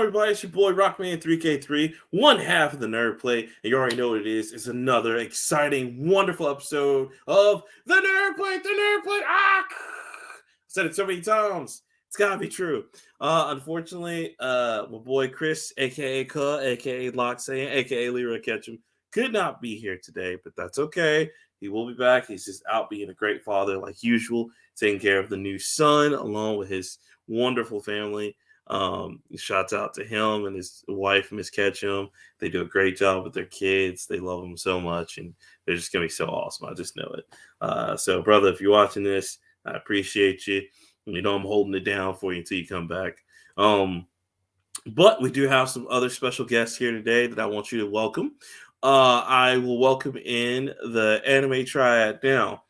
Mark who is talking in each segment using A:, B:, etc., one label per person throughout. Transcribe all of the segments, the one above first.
A: everybody? It's your boy Rockman3K3, one half of the Nerd Play, and you already know what it is. It's another exciting, wonderful episode of the Nerd Play. The Nerd Play. I said it so many times. It's gotta be true. Unfortunately, my boy Chris, aka Ka, aka Loc'd, aka Leroy Ketchum, could not be here today, but that's okay. He will be back. He's just out being a great father, like usual, taking care of the new son along with his wonderful family. Shouts out to him and his wife, Miss Ketchum. They do a great job with their kids. They love them so much, and they're just gonna be so awesome. I just know it. So, brother, if you're watching this, I appreciate you. You know I'm holding it down for you until you come back. But we do have some other special guests here today that I want you to welcome. I will welcome in the Anime Triad now.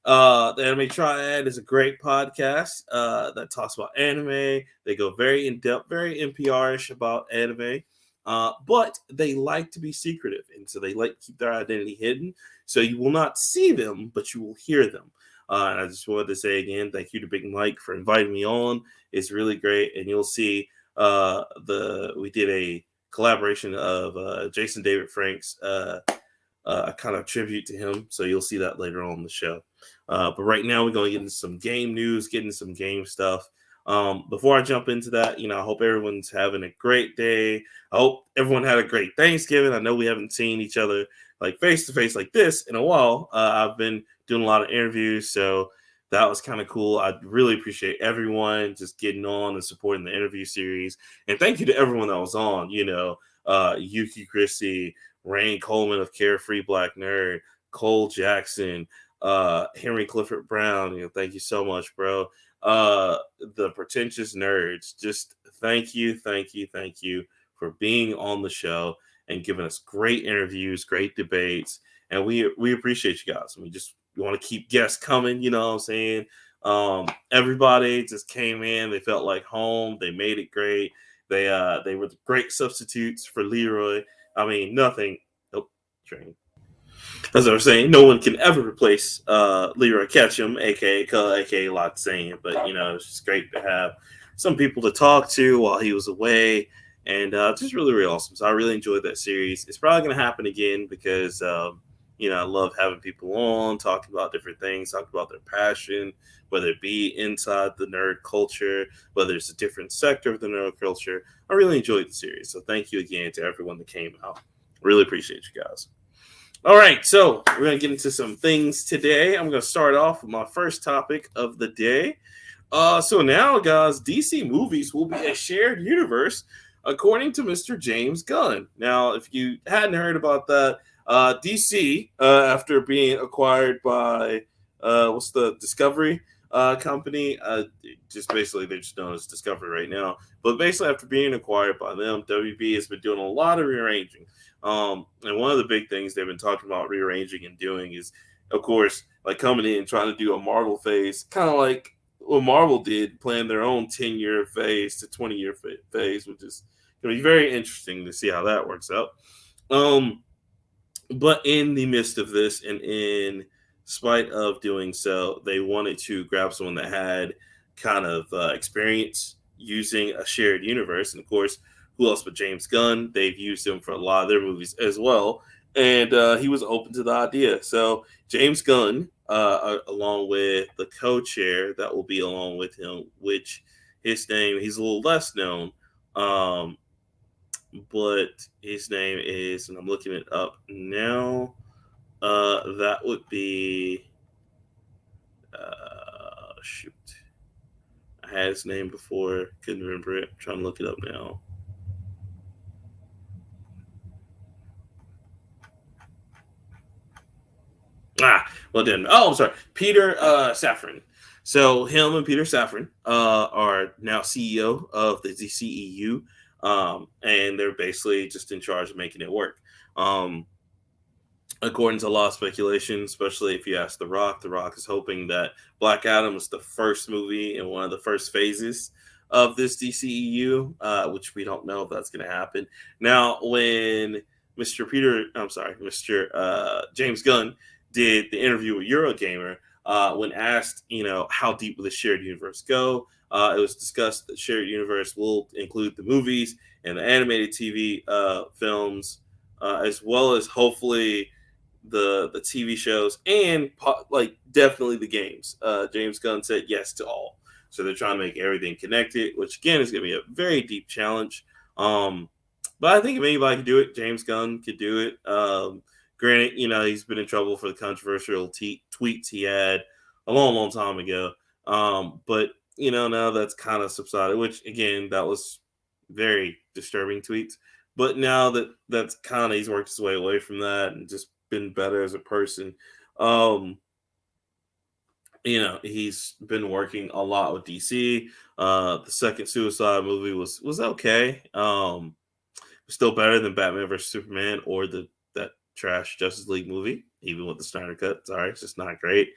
A: The Anime Triad is a great podcast that talks about anime. They go very in-depth, very NPR-ish about anime, but they like to be secretive, and so they like to keep their identity hidden. So you will not see them, but you will hear them. And I just wanted to say again, thank you to Big Mike for inviting me on. It's really great, and you'll see we did a collaboration of Jason David Frank's kind of tribute to him. So you'll see that later on in the show. But right now we're going to get into some game news, get into some game stuff. Before I jump into that, I hope everyone's having a great day. I hope everyone had a great Thanksgiving. I know we haven't seen each other like face to face like this in a while. I've been doing a lot of interviews, so that was kind of cool. I really appreciate everyone just getting on and supporting the interview series. And thank you to everyone that was on, Yuki Christie, Rain Coleman of Carefree Black Nerd, Cole Jackson, Henry Clifford Brown. Thank you so much, bro. The Pretentious Nerds, just thank you for being on the show and giving us great interviews, great debates, and we appreciate you guys. We want to keep guests coming. You know what I'm saying? Everybody just came in. They felt like home. They made it great. They were great substitutes for Leroy. I mean, nothing. Train. As I was saying, no one can ever replace Leroy Ketchum, aka Ka, aka Loc'd. But it's just great to have some people to talk to while he was away, and just really, really awesome. So I really enjoyed that series. It's probably going to happen again because I love having people on, talking about different things, talking about their passion, whether it be inside the nerd culture, whether it's a different sector of the nerd culture. I really enjoyed the series. So thank you again to everyone that came out. Really appreciate you guys. All right, so we're going to get into some things today. I'm going to start off with my first topic of the day. So now, guys, DC movies will be a shared universe, according to Mr. James Gunn. Now, if you hadn't heard about that, DC, after being acquired by, what's the Discovery company? Just basically, they're just known as Discovery right now. But basically, after being acquired by them, WB has been doing a lot of rearranging. And one of the big things they've been talking about rearranging and doing is, of course, like coming in and trying to do a Marvel phase, kind of like what Marvel did, playing their own 10-year phase to 20-year phase, which is going to be very interesting to see how that works out. But in the midst of this, and in spite of doing so, they wanted to grab someone that had kind of experience using a shared universe. And of course, who else but James Gunn? They've used him for a lot of their movies as well. And he was open to the idea. So James Gunn, along with the co-chair that will be along with him, which his name, he's a little less known. But his name is, and I'm looking it up now, that would be, shoot. I had his name before, couldn't remember it. I'm trying to look it up now. I'm sorry. Peter Safran. So him and Peter Safran are now CEO of the DCEU. And they're basically just in charge of making it work. According to a lot of speculation, especially if you ask The Rock is hoping that Black Adam is the first movie in one of the first phases of this DCEU, which we don't know if that's going to happen. Now, when Mr. James Gunn did the interview with Eurogamer, when asked, how deep will the shared universe go? It was discussed that shared universe will include the movies and the animated TV films, as well as hopefully the TV shows and like definitely the games. James Gunn said yes to all, so they're trying to make everything connected, which again is going to be a very deep challenge. Um, but I think if anybody can do it, James Gunn could do it. Granted, he's been in trouble for the controversial tweets he had a long, long time ago. But now that's kind of subsided, which again, that was very disturbing tweets. But now that's kind of he's worked his way away from that and just been better as a person. Um, he's been working a lot with DC. The second Suicide movie was okay. Still better than Batman vs Superman or that trash Justice League movie, even with the Snyder cut. Sorry, it's just not great.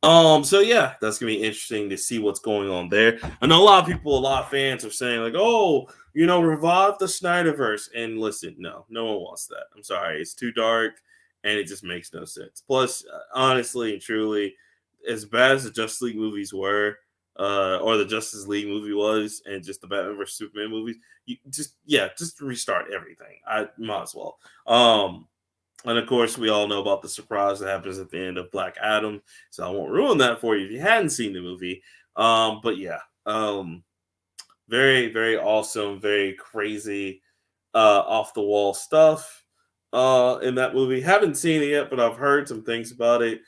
A: So yeah, that's gonna be interesting to see what's going on there. I know a lot of fans are saying like, oh, revive the Snyderverse. And listen, no one wants that. I'm sorry, it's too dark and it just makes no sense. Plus, honestly and truly, as bad as the Justice League movies were, or the Justice League movie was, and just the Batman vs Superman movies, just restart everything. I might as well. And of course, we all know about the surprise that happens at the end of Black Adam, so I won't ruin that for you if you hadn't seen the movie. But yeah, very, very awesome, very crazy, off the wall stuff in that movie. Haven't seen it yet, but I've heard some things about it.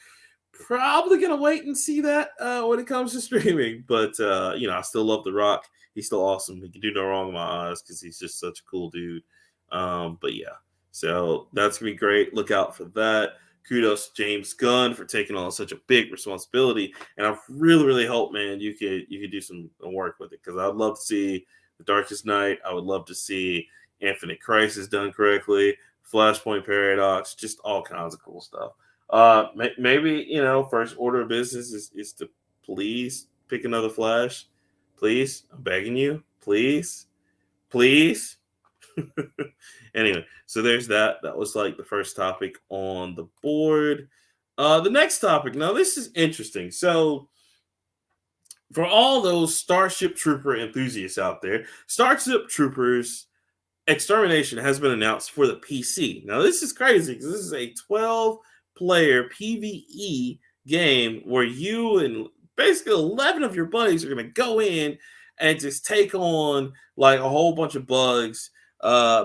A: Probably gonna wait and see that when it comes to streaming. But I still love The Rock. He's still awesome. He can do no wrong in my eyes because he's just such a cool dude. But yeah, so that's gonna be great. Look out for that. Kudos to James Gunn for taking on such a big responsibility, and I really, really hope, man, you could do some work with it because I'd love to see The Darkest Night. I would love to see Infinite Crisis done correctly, Flashpoint Paradox, just all kinds of cool stuff. Maybe first order of business is to please pick another Flash, please. I'm begging you, please. Anyway, so there's that. That was like the first topic on the board. The next topic. Now, this is interesting. So, for all those Starship Trooper enthusiasts out there, Starship Troopers Extermination has been announced for the PC. Now, this is crazy because this is a 12-player PvE game where you and basically 11 of your buddies are going to go in and just take on like a whole bunch of bugs,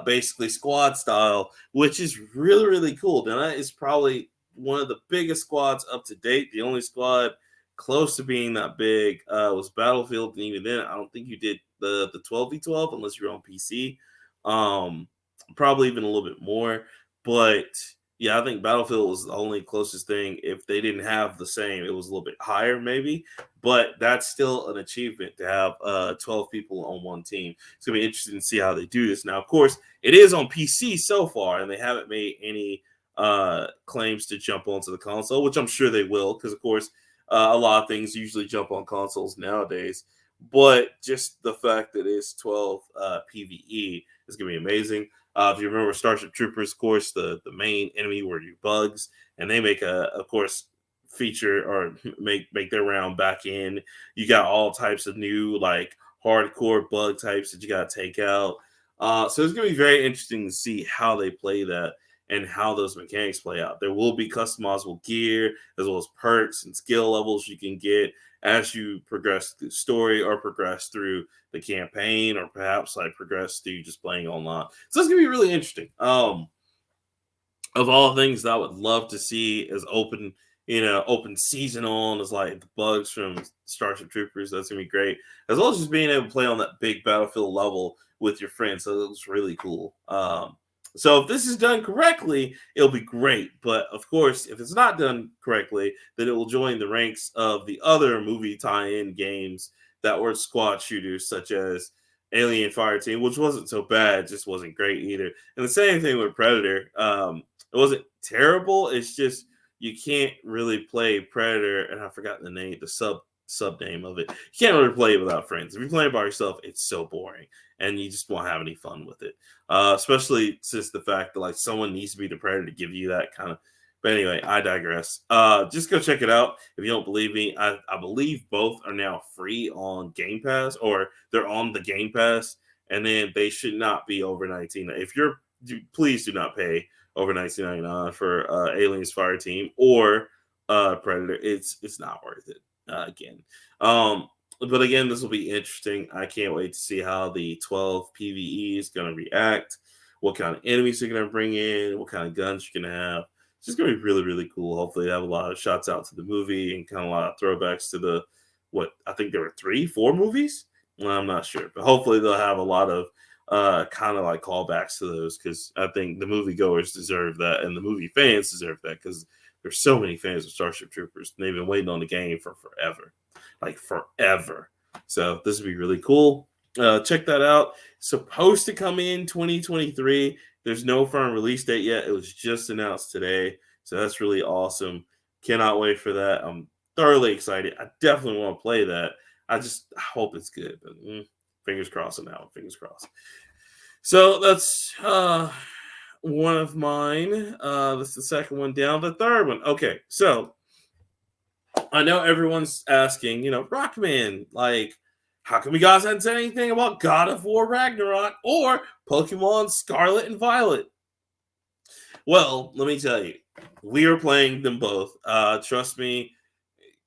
A: basically squad style, which is really, really cool. Now, that is probably one of the biggest squads up to date. The only squad close to being that big was Battlefield, and even then, I don't think you did the 12v12 unless you're on PC. Probably even a little bit more, but yeah, I think Battlefield was the only closest thing. If they didn't have the same, it was a little bit higher, maybe, but that's still an achievement to have 12 people on one team. It's gonna be interesting to see how they do this. Now, of course, it is on PC so far, and they haven't made any claims to jump onto the console, which I'm sure they will, because of course, a lot of things usually jump on consoles nowadays. But just the fact that it's 12 PvE is going to be amazing. If you remember Starship Troopers, of course, the main enemy were your bugs, and they make of course, feature or make their round back in. You got all types of new, like, hardcore bug types that you got to take out. So it's going to be very interesting to see how they play that and how those mechanics play out. There will be customizable gear as well as perks and skill levels you can get as you progress through the story or progress through the campaign or perhaps like progress through just playing online. So it's gonna be really interesting. Of all things that I would love to see as open season on is like the bugs from Starship Troopers. That's gonna be great. As well as just being able to play on that big Battlefield level with your friends. So it was really cool. So if this is done correctly, it'll be great. But of course, if it's not done correctly, then it will join the ranks of the other movie tie-in games that were squad shooters, such as Alien Fireteam, which wasn't so bad, just wasn't great either. And the same thing with Predator. It wasn't terrible. It's just you can't really play Predator, and I forgot the name, the sub name of it. You can't really play it without friends. If you're playing by yourself, it's so boring, and you just won't have any fun with it. Especially since the fact that like someone needs to be the Predator to give you that kind of. But anyway, I digress. Just go check it out if you don't believe me. I believe both are now free on Game Pass, or they're on the Game Pass. and then they should not be over $19. If you're, please do not pay over $19.99 for Aliens Fireteam or Predator. It's not worth it. Again, but again, this will be interesting. I can't wait to see how the 12 PVE is going to react. What kind of enemies they're going to bring in? What kind of guns you're going to have? It's just going to be really, really cool. Hopefully, they have a lot of shots out to the movie and kind of a lot of throwbacks to the what I think there were 3-4 movies. Well, I'm not sure, but hopefully they'll have a lot of kind of like callbacks to those, because I think the moviegoers deserve that and the movie fans deserve that, because there's so many fans of Starship Troopers and they've been waiting on the game for forever, like forever. So this would be really cool. Check that out. Supposed to come in 2023. There's no firm release date yet. It was just announced today, so that's really awesome. Cannot wait for that. I'm thoroughly excited. I definitely want to play that. I hope it's good. But, fingers crossed on that one. Fingers crossed. So that's one of mine. That's the second one down. The third one. Okay, so I know everyone's asking, Rockman, like, how come you guys hadn't said anything about God of War Ragnarok or Pokemon Scarlet and Violet? Well, let me tell you, we are playing them both. Trust me,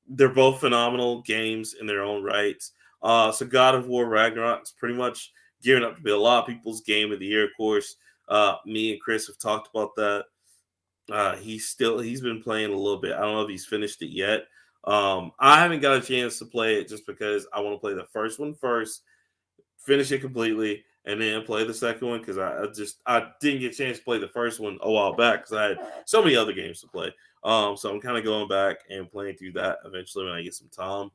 A: they're both phenomenal games in their own rights. So God of War Ragnarok is pretty much gearing up to be a lot of people's game of the year. Of course, me and Chris have talked about that. He's been playing a little bit. I don't know if he's finished it yet. I haven't got a chance to play it just because I want to play the first one first, finish it completely, and then play the second one, because I didn't get a chance to play the first one a while back because I had so many other games to play. So I'm kind of going back and playing through that eventually when I get some time.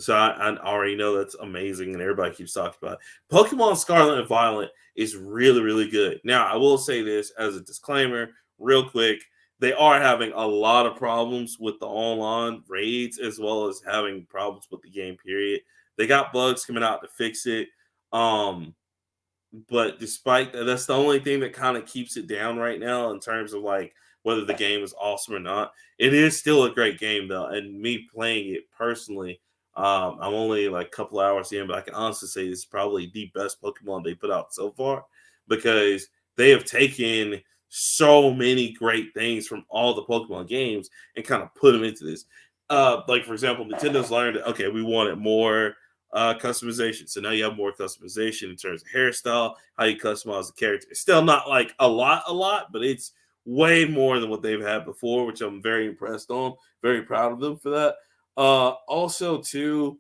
A: So I already know that's amazing, and everybody keeps talking about it. Pokemon Scarlet and Violet is really, really good. Now, I will say this as a disclaimer, real quick. They are having a lot of problems with the online raids, as well as having problems with the game, period. They got bugs coming out to fix it. But despite that, that's the only thing that kind of keeps it down right now in terms of like whether the game is awesome or not. It is still a great game though, and me playing it personally, I'm only like a couple hours in, but I can honestly say this is probably the best Pokemon they put out so far, because they have taken so many great things from all the Pokemon games and kind of put them into this. Like for example, Nintendo's learned that, okay, we wanted more customization. So now you have more customization in terms of hairstyle, how you customize the character. It's still not like a lot, but it's way more than what they've had before, which I'm very impressed on. Very proud of them for that. Also, too,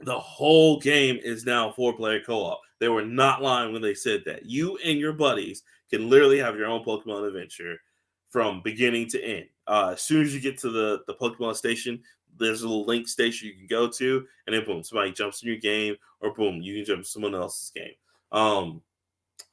A: the whole game is now 4-player co-op. They were not lying when they said that. You and your buddies can literally have your own Pokemon adventure from beginning to end. As soon as you get to the Pokemon station, there's a little link station you can go to, and then boom, somebody jumps in your game, or boom, you can jump in someone else's game.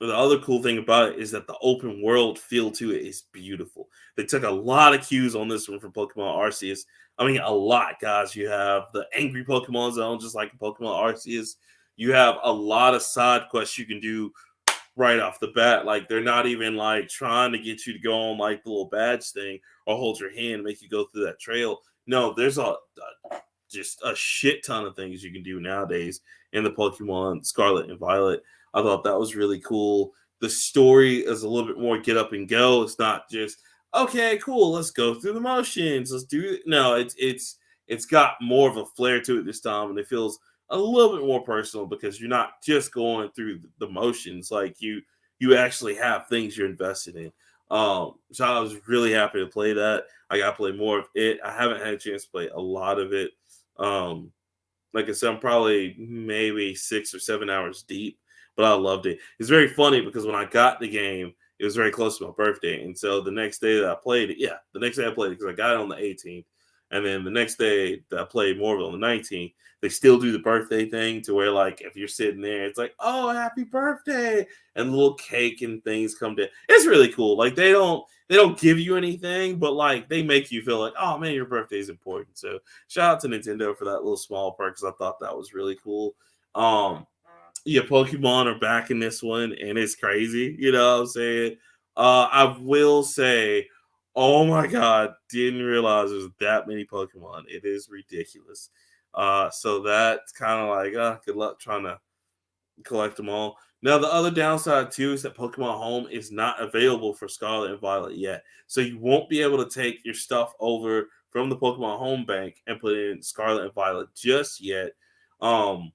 A: The other cool thing about it is that the open world feel to it is beautiful. They took a lot of cues on this one from Pokemon Arceus. I mean, a lot, guys. You have the angry Pokemon Zone, just like Pokemon Arceus. You have a lot of side quests you can do right off the bat. Like, they're not even like trying to get you to go on like the little badge thing or hold your hand and make you go through that trail. No, there's just a shit ton of things you can do nowadays in the Pokemon Scarlet and Violet. I thought that was really cool. The story is a little bit more get up and go. It's not just, okay, cool, let's go through the motions. Let's do it. No, it's got more of a flair to it this time, and it feels a little bit more personal because you're not just going through the motions. Like you actually have things you're invested in. So I was really happy to play that. I got to play more of it. I haven't had a chance to play a lot of it. Like I said, I'm probably maybe 6 or 7 hours deep, but I loved it. It's very funny because when I got the game, it was very close to my birthday. And so the next day that I played it, because I got it on the 18th. And then the next day that I played more of it on the 19th, they still do the birthday thing to where, like, if you're sitting there, it's like, oh, happy birthday. And the little cake and things come down. It's really cool. Like, they don't give you anything, but, like, they make you feel like, oh, man, your birthday is important. So shout out to Nintendo for that little small perk, because I thought that was really cool. Pokemon are back in this one, and it's crazy. You know what I'm saying? I will say, oh my God, didn't realize there's that many Pokemon. It is ridiculous. So that's kind of like, good luck trying to collect them all. Now, the other downside too is that Pokemon Home is not available for Scarlet and Violet yet. So you won't be able to take your stuff over from the Pokemon Home Bank and put it in Scarlet and Violet just yet. Um,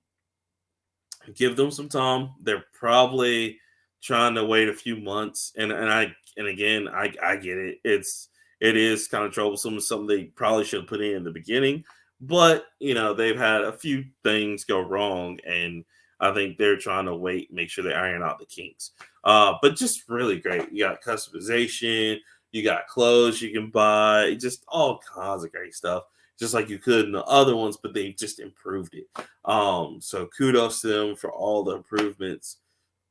A: Give them some time. They're probably trying to wait a few months, and again, I get it. It is kind of troublesome. It's something they probably should have put in the beginning, but they've had a few things go wrong, and I think they're trying to wait, make sure they iron out the kinks. But just really great. You got customization, you got clothes you can buy, just all kinds of great stuff, just like you could in the other ones, but they just improved it. So kudos to them for all the improvements.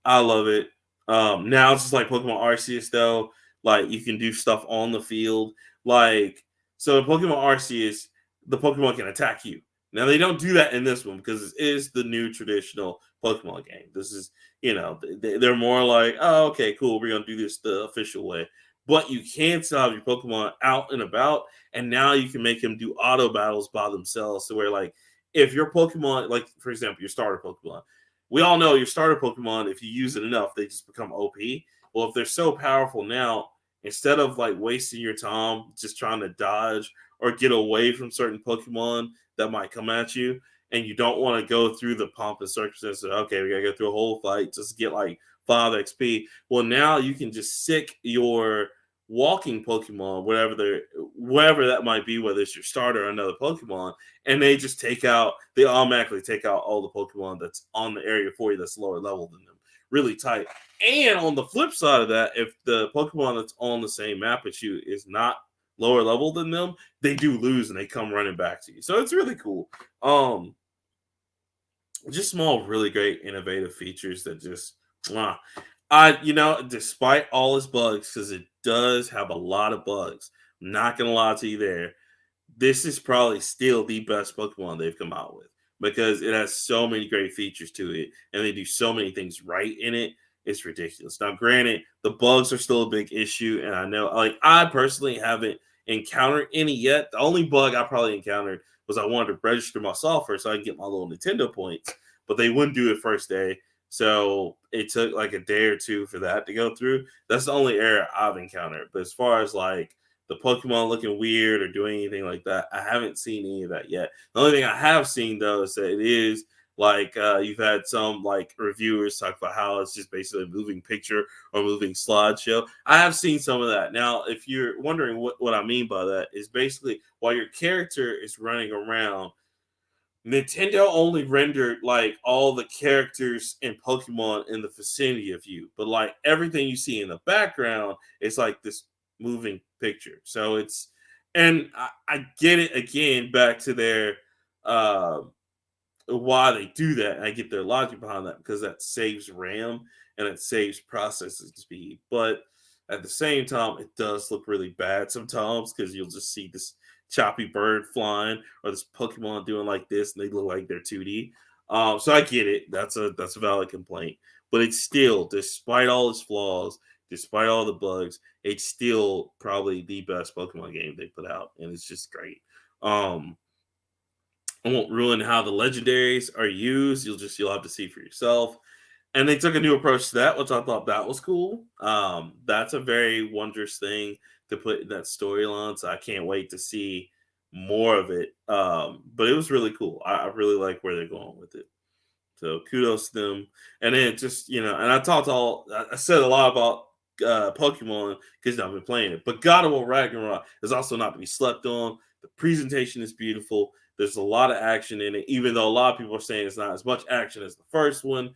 A: I love it. Now it's just like Pokemon Arceus though. Like you can do stuff on the field. Like so in Pokemon Arceus, the Pokemon can attack you. Now they don't do that in this one because it is the new traditional Pokemon game. This is, they're more like, oh, okay, cool, we're gonna do this the official way. But you can still have your Pokemon out and about, and now you can make them do auto battles by themselves. So where like if your Pokemon, like for example, your starter Pokemon, we all know your starter Pokemon, if you use it enough, they just become OP. Well, if they're so powerful now, instead of like wasting your time just trying to dodge or get away from certain Pokemon that might come at you, and you don't want to go through the pomp and circumstances, okay, we gotta go through a whole fight just to get like 5 XP. Well, now you can just sick your walking Pokemon, wherever that might be, whether it's your starter or another Pokemon, and they automatically take out all the Pokemon that's on the area for you that's lower level than them. Really tight. And on the flip side of that, if the Pokemon that's on the same map as you is not lower level than them, they do lose and they come running back to you. So it's really cool. Just small, really great, innovative features that just, despite all its bugs, because it does have a lot of bugs, I'm not gonna lie to you there. This is probably still the best Pokemon they've come out with because it has so many great features to it, and they do so many things right in it. It's ridiculous. Now, granted, the bugs are still a big issue, and I know, like, I personally haven't encountered any yet. The only bug I probably encountered was I wanted to register my software so I can get my little Nintendo points, but they wouldn't do it first day. So it took like a day or two for that to go through. That's the only error I've encountered. But as far as like the Pokemon looking weird or doing anything like that, I haven't seen any of that yet. The only thing I have seen though is that it is like you've had some like reviewers talk about how it's just basically a moving picture or moving slideshow. I have seen some of that. Now, if you're wondering what I mean by that, is basically while your character is running around, Nintendo only rendered like all the characters and Pokemon in the vicinity of you, but like everything you see in the background is like this moving picture. So I get it again back to their uh, why they do that. I get their logic behind that because that saves RAM and it saves processing speed. But at the same time, it does look really bad sometimes because you'll just see this choppy bird flying or this Pokemon doing like this and they look like they're 2D. So I get it. That's a valid complaint. But it's still, despite all its flaws, despite all the bugs, it's still probably the best Pokemon game they put out, and it's just great. I won't ruin how the legendaries are used. You'll have to see for yourself. And they took a new approach to that, which I thought that was cool. That's a very wondrous thing to put in that storyline. So I can't wait to see more of it. But it was really cool. I really like where they're going with it. So kudos to them. And then just, and I said a lot about Pokemon because I've been playing it. But God of War Ragnarok is also not to be slept on. The presentation is beautiful. There's a lot of action in it, even though a lot of people are saying it's not as much action as the first one.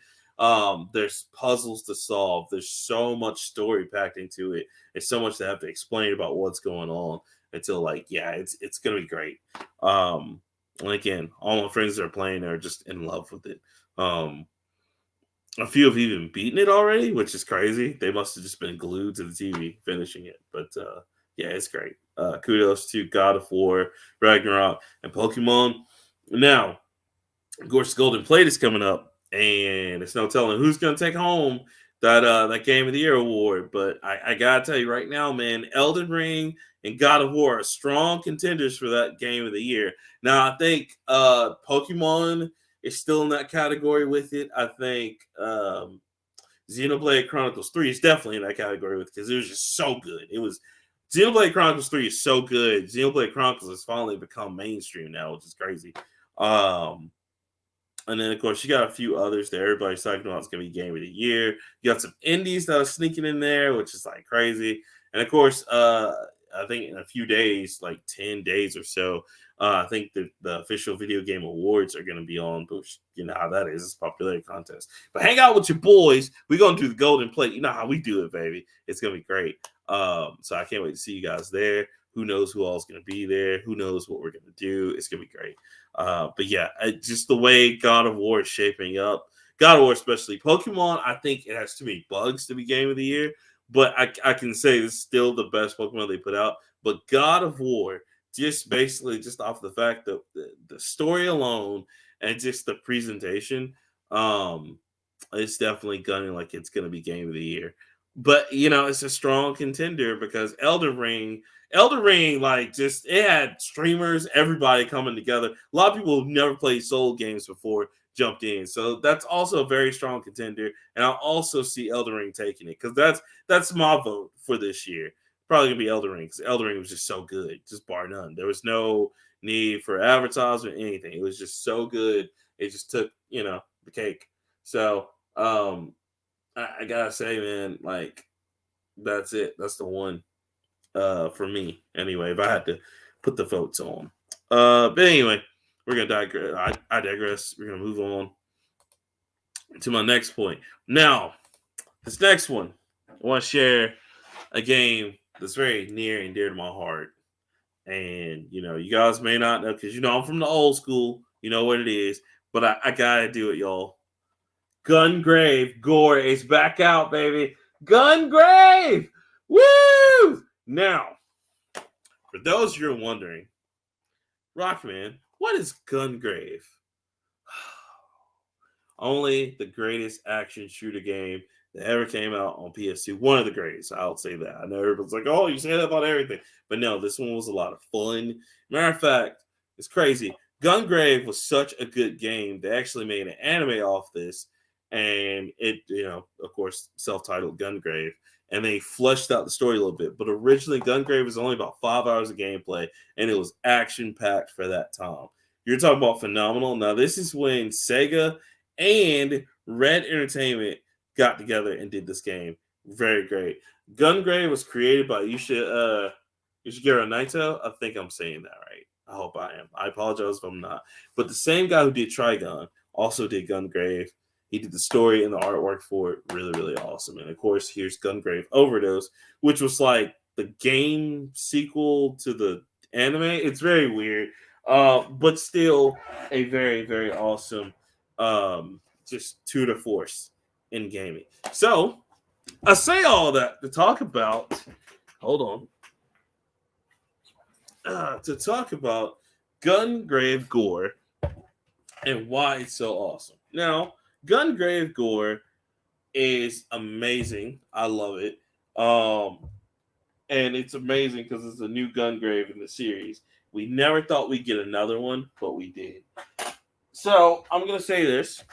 A: There's puzzles to solve. There's so much story packed into it. There's so much to have to explain about what's going on until it's gonna be great. And again, all my friends that are playing are just in love with it. A few have even beaten it already, which is crazy. They must have just been glued to the TV finishing it. But yeah, it's great. Kudos to God of War, Ragnarok, and Pokemon. Now, of course, Golden Plate is coming up, and it's no telling who's going to take home that Game of the Year award. But I gotta tell you right now, man, Elden Ring and God of War are strong contenders for that Game of the Year. Now I think Pokemon is still in that category with it. I think Xenoblade Chronicles 3 is definitely in that category with, because it was just so good. It was Xenoblade Chronicles 3 is so good. Xenoblade Chronicles has finally become mainstream now, which is crazy. And then, of course, you got a few others that everybody's talking about. It's going to be Game of the Year. You got some indies that are sneaking in there, which is like crazy. And, of course, I think in a few days, like 10 days or so, I think the official video game awards are going to be on. Which, you know how that is. It's a popularity contest. But hang out with your boys. We're going to do the golden plate. You know how we do it, baby. It's going to be great. So I can't wait to see you guys there. Who knows who all's going to be there? Who knows what we're going to do? It's going to be great. But yeah, just the way God of War is shaping up. God of War, especially Pokemon, I think it has too many bugs to be Game of the Year. But I can say it's still the best Pokemon they put out. But God of War, just basically just off the fact that the story alone and just the presentation, it's definitely gunning like it's going to be Game of the Year. But, you know, it's a strong contender because Elden Ring, like, just it had streamers, everybody coming together. A lot of people who've never played Soul games before jumped in. So that's also a very strong contender. And I'll also see Elden Ring taking it because that's my vote for this year. Probably going to be Elden Ring because Elden Ring was just so good, just bar none. There was no need for advertisement, anything. It was just so good. It just took, you know, the cake. So, I gotta say, man, like that's it. That's the one for me. Anyway, if I had to put the votes on. But anyway, we're gonna digress. I digress. We're gonna move on to my next point. Now, this next one, I want to share a game that's very near and dear to my heart. And you know, you guys may not know because you know I'm from the old school. You know what it is, but I gotta do it, y'all. Gungrave GORE is back out, baby. Gungrave! Woo! Now, for those you're wondering, Rockman, what is Gungrave? Only the greatest action shooter game that ever came out on PS2. One of the greatest, I'll say that. I know everyone's like, oh, you say that about everything. But no, this one was a lot of fun. Matter of fact, it's crazy. Gungrave was such a good game. They actually made an anime off this. And it, you know, of course, self-titled Gungrave. And they fleshed out the story a little bit. But originally, Gungrave was only about 5 hours of gameplay. And it was action-packed for that time. You're talking about phenomenal. Now, this is when Sega and Red Entertainment got together and did this game. Very great. Gungrave was created by Yushigeru Naito. I think I'm saying that right. I hope I am. I apologize if I'm not. But the same guy who did Trigun also did Gungrave. He did the story and the artwork for it. Really, really awesome. And of course, here's Gungrave Overdose, which was like the game sequel to the anime. It's very weird, but still a very, very awesome just tour de force in gaming. So I say all that to talk about. Hold on. To talk about Gungrave GORE and why it's so awesome. Now, Gungrave GORE is amazing. I love it. And it's amazing because it's a new Gungrave in the series. We never thought we'd get another one, but we did. So I'm going to say this.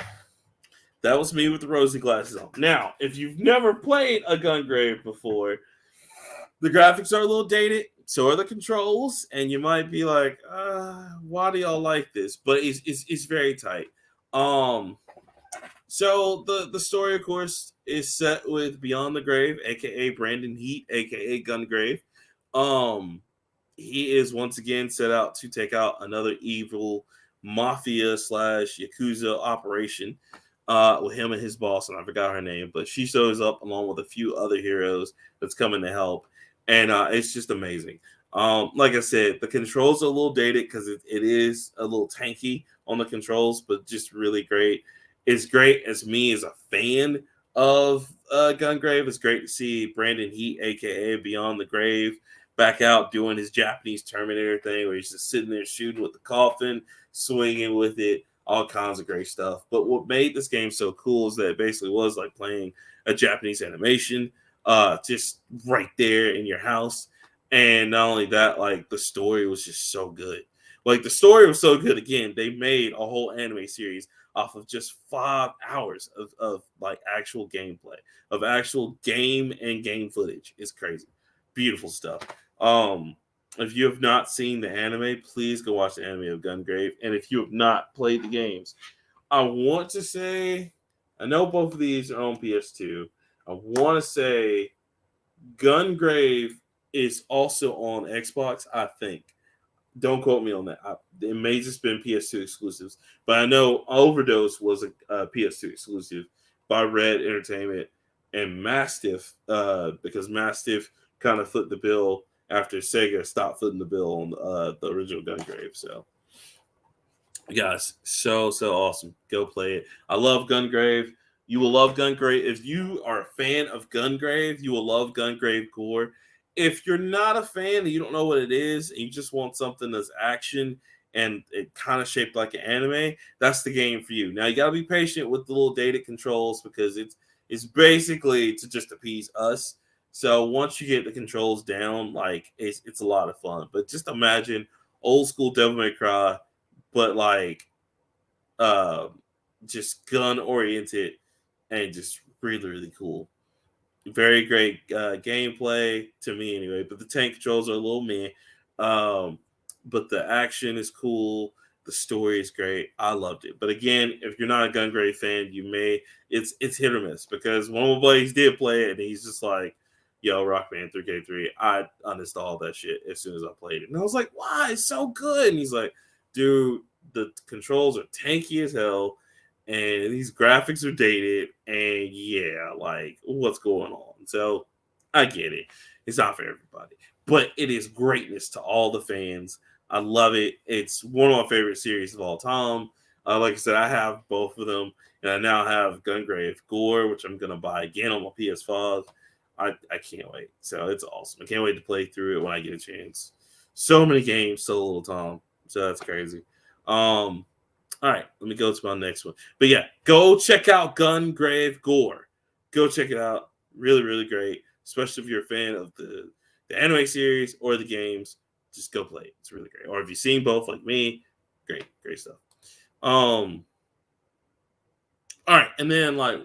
A: That was me with the rosy glasses on. Now, if you've never played a Gungrave before, the graphics are a little dated. So are the controls. And you might be like, why do y'all like this? But it's very tight. So the story, of course, is set with Beyond the Grave, a.k.a. Brandon Heat, a.k.a. Gungrave. He is once again set out to take out another evil mafia / Yakuza operation with him and his boss, and I forgot her name, but she shows up along with a few other heroes that's coming to help, and it's just amazing. Like I said, the controls are a little dated because it is a little tanky on the controls, but just really great. It's great as me as a fan of Gungrave. It's great to see Brandon Heat, a.k.a. Beyond the Grave, back out doing his Japanese Terminator thing where he's just sitting there shooting with the coffin, swinging with it, all kinds of great stuff. But what made this game so cool is that it basically was like playing a Japanese animation, just right there in your house. And not only that, like the story was just so good. Like the story was so good. Again, they made a whole anime series off of just 5 hours of like actual gameplay, of actual game and game footage. It's crazy. Beautiful stuff. If you have not seen the anime, please go watch the anime of Gungrave. And if you have not played the games, I want to say, I know both of these are on PS2. I want to say Gungrave is also on Xbox, I think. Don't quote me on that. It may just been PS2 exclusives, but I know Overdose was a PS2 exclusive by Red Entertainment and Mastiff, because Mastiff kind of flipped the bill after Sega stopped footing the bill on the original Gungrave. So, guys, so awesome. Go play it. I love Gungrave. You will love Gungrave. If you are a fan of Gungrave, you will love Gungrave Gore. If you're not a fan and you don't know what it is, and you just want something that's action and it kind of shaped like an anime, that's the game for you. Now you gotta be patient with the little data controls because it's basically to just appease us. So once you get the controls down, like it's a lot of fun. But just imagine old school Devil May Cry, but like just gun oriented and just really cool. Very great gameplay to me anyway, but the tank controls are a little meh. But the action is cool. The story is great. I loved it. But again, if you're not a Gungrave fan, it's hit or miss because one of my buddies did play it and he's just like, yo, Rockman 3K3, I uninstalled that shit as soon as I played it. And I was like, why? It's so good. And he's like, dude, the controls are tanky as hell. And these graphics are dated, and yeah, like what's going on? So I get it. It's not for everybody, but it is greatness to all the fans. I love it. It's one of my favorite series of all time. Like I said, I have both of them, and I now have Gungrave Gore, which I'm gonna buy again on my PS5. I can't wait. So it's awesome. I can't wait to play through it when I get a chance. So many games, so little time. So that's crazy. All right, let me go to my next one. But yeah, go check out Gungrave Gore. Go check it out. Really great. Especially if you're a fan of the anime series or the games. Just go play it. It's really great. Or if you've seen both like me, great stuff. All right, and then like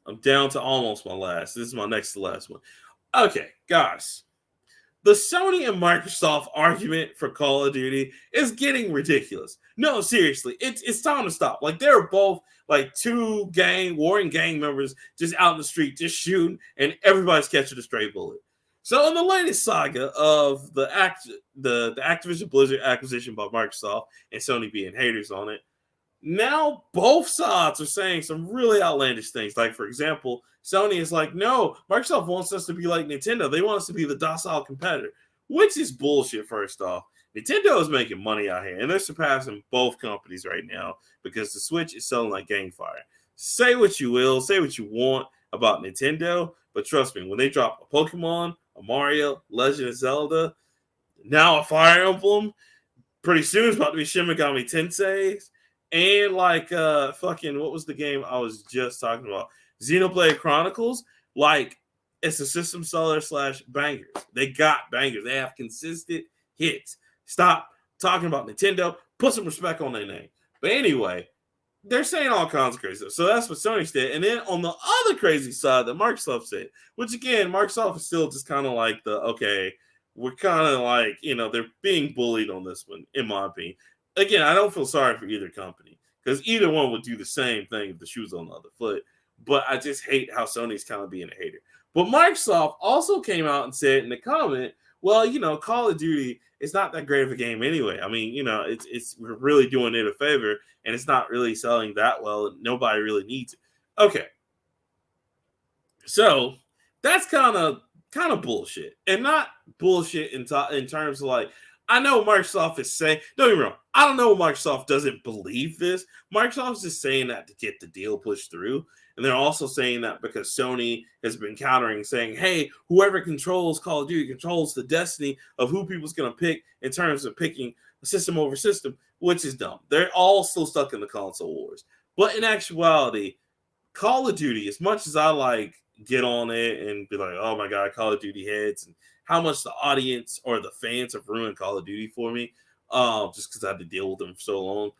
A: I'm down to almost my last. This is my next to last one. Okay, guys. The Sony and Microsoft argument for Call of Duty is getting ridiculous. No, seriously, it's time to stop. Like they're both like two warring gang members just out in the street, just shooting, and everybody's catching a stray bullet. So in the latest saga of the Activision Blizzard acquisition by Microsoft and Sony being haters on it, now both sides are saying some really outlandish things. Like, for example, Sony is like, no, Microsoft wants us to be like Nintendo. They want us to be the docile competitor, which is bullshit, first off. Nintendo is making money out here, and they're surpassing both companies right now because the Switch is selling like gang fire. Say what you will, say what you want about Nintendo, but trust me, when they drop a Pokemon, a Mario, Legend of Zelda, now a Fire Emblem, pretty soon it's about to be Shin Megami Tensei. And like fucking what was the game I was just talking about? Xenoblade Chronicles. Like it's a system seller / bangers. They got bangers. They have consistent hits. Stop talking about Nintendo. Put some respect on their name. But anyway, they're saying all kinds of crazy stuff. So that's what Sony said. And then on the other crazy side that Microsoft said, which again, Microsoft is still just kind of like we're kind of like, they're being bullied on this one, in my opinion. Again, I don't feel sorry for either company because either one would do the same thing if the shoe's on the other foot. But I just hate how Sony's kind of being a hater. But Microsoft also came out and said in the comment, well, Call of Duty is not that great of a game anyway. I mean, we're really doing it a favor, and it's not really selling that well. Nobody really needs it. Okay, so that's kind of bullshit, and not bullshit in terms of like. I know Microsoft is saying, don't get me wrong, I don't know Microsoft doesn't believe this. Microsoft's just saying that to get the deal pushed through. And they're also saying that because Sony has been countering, saying, hey, whoever controls Call of Duty controls the destiny of who people's going to pick in terms of picking system over system, which is dumb. They're all still stuck in the console wars. But in actuality, Call of Duty, as much as I like get on it and be like, oh my God, Call of Duty heads, and how much the audience or the fans have ruined Call of Duty for me, just because I had to deal with them for so long.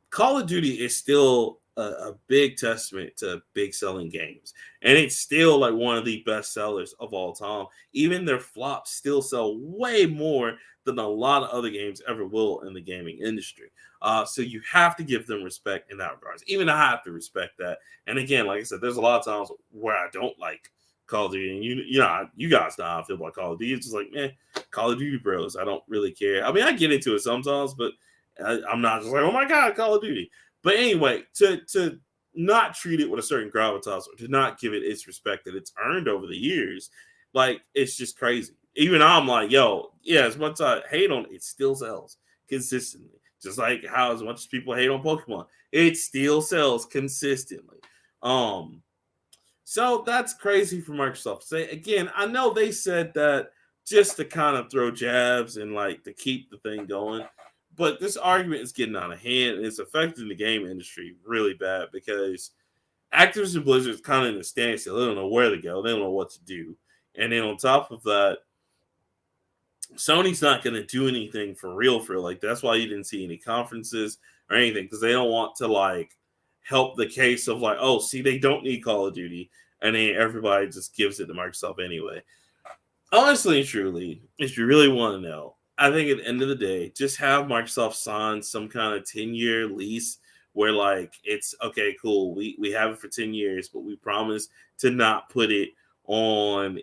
A: Call of Duty is still a big testament to big selling games. And it's still like one of the best sellers of all time. Even their flops still sell way more than a lot of other games ever will in the gaming industry. So you have to give them respect in that regards. Even I have to respect that. And again, like I said, there's a lot of times where I don't like Call of Duty. And you guys know how I feel about Call of Duty. It's just like, man, Call of Duty bros. I don't really care. I mean, I get into it sometimes, but I'm not just like, oh my God, Call of Duty. But anyway, to not treat it with a certain gravitas or to not give it its respect that it's earned over the years, like, it's just crazy. Even I'm like, yo, yeah, as much as I hate on it, it still sells consistently. Just like how as much as people hate on Pokemon, it still sells consistently. So that's crazy for Microsoft to say. Again, I know they said that just to kind of throw jabs and like to keep the thing going. But this argument is getting out of hand, and it's affecting the game industry really bad because Activision Blizzard is kind of in a standstill. They don't know where to go. They don't know what to do. And then on top of that, Sony's not going to do anything for real. Like, that's why you didn't see any conferences or anything, because they don't want to like help the case of like, oh, see, they don't need Call of Duty, and then everybody just gives it to Microsoft anyway. Honestly and truly, if you really want to know, I think at the end of the day, just have Microsoft sign some kind of 10-year lease where like it's okay, cool. We have it for 10 years, but we promise to not put it on,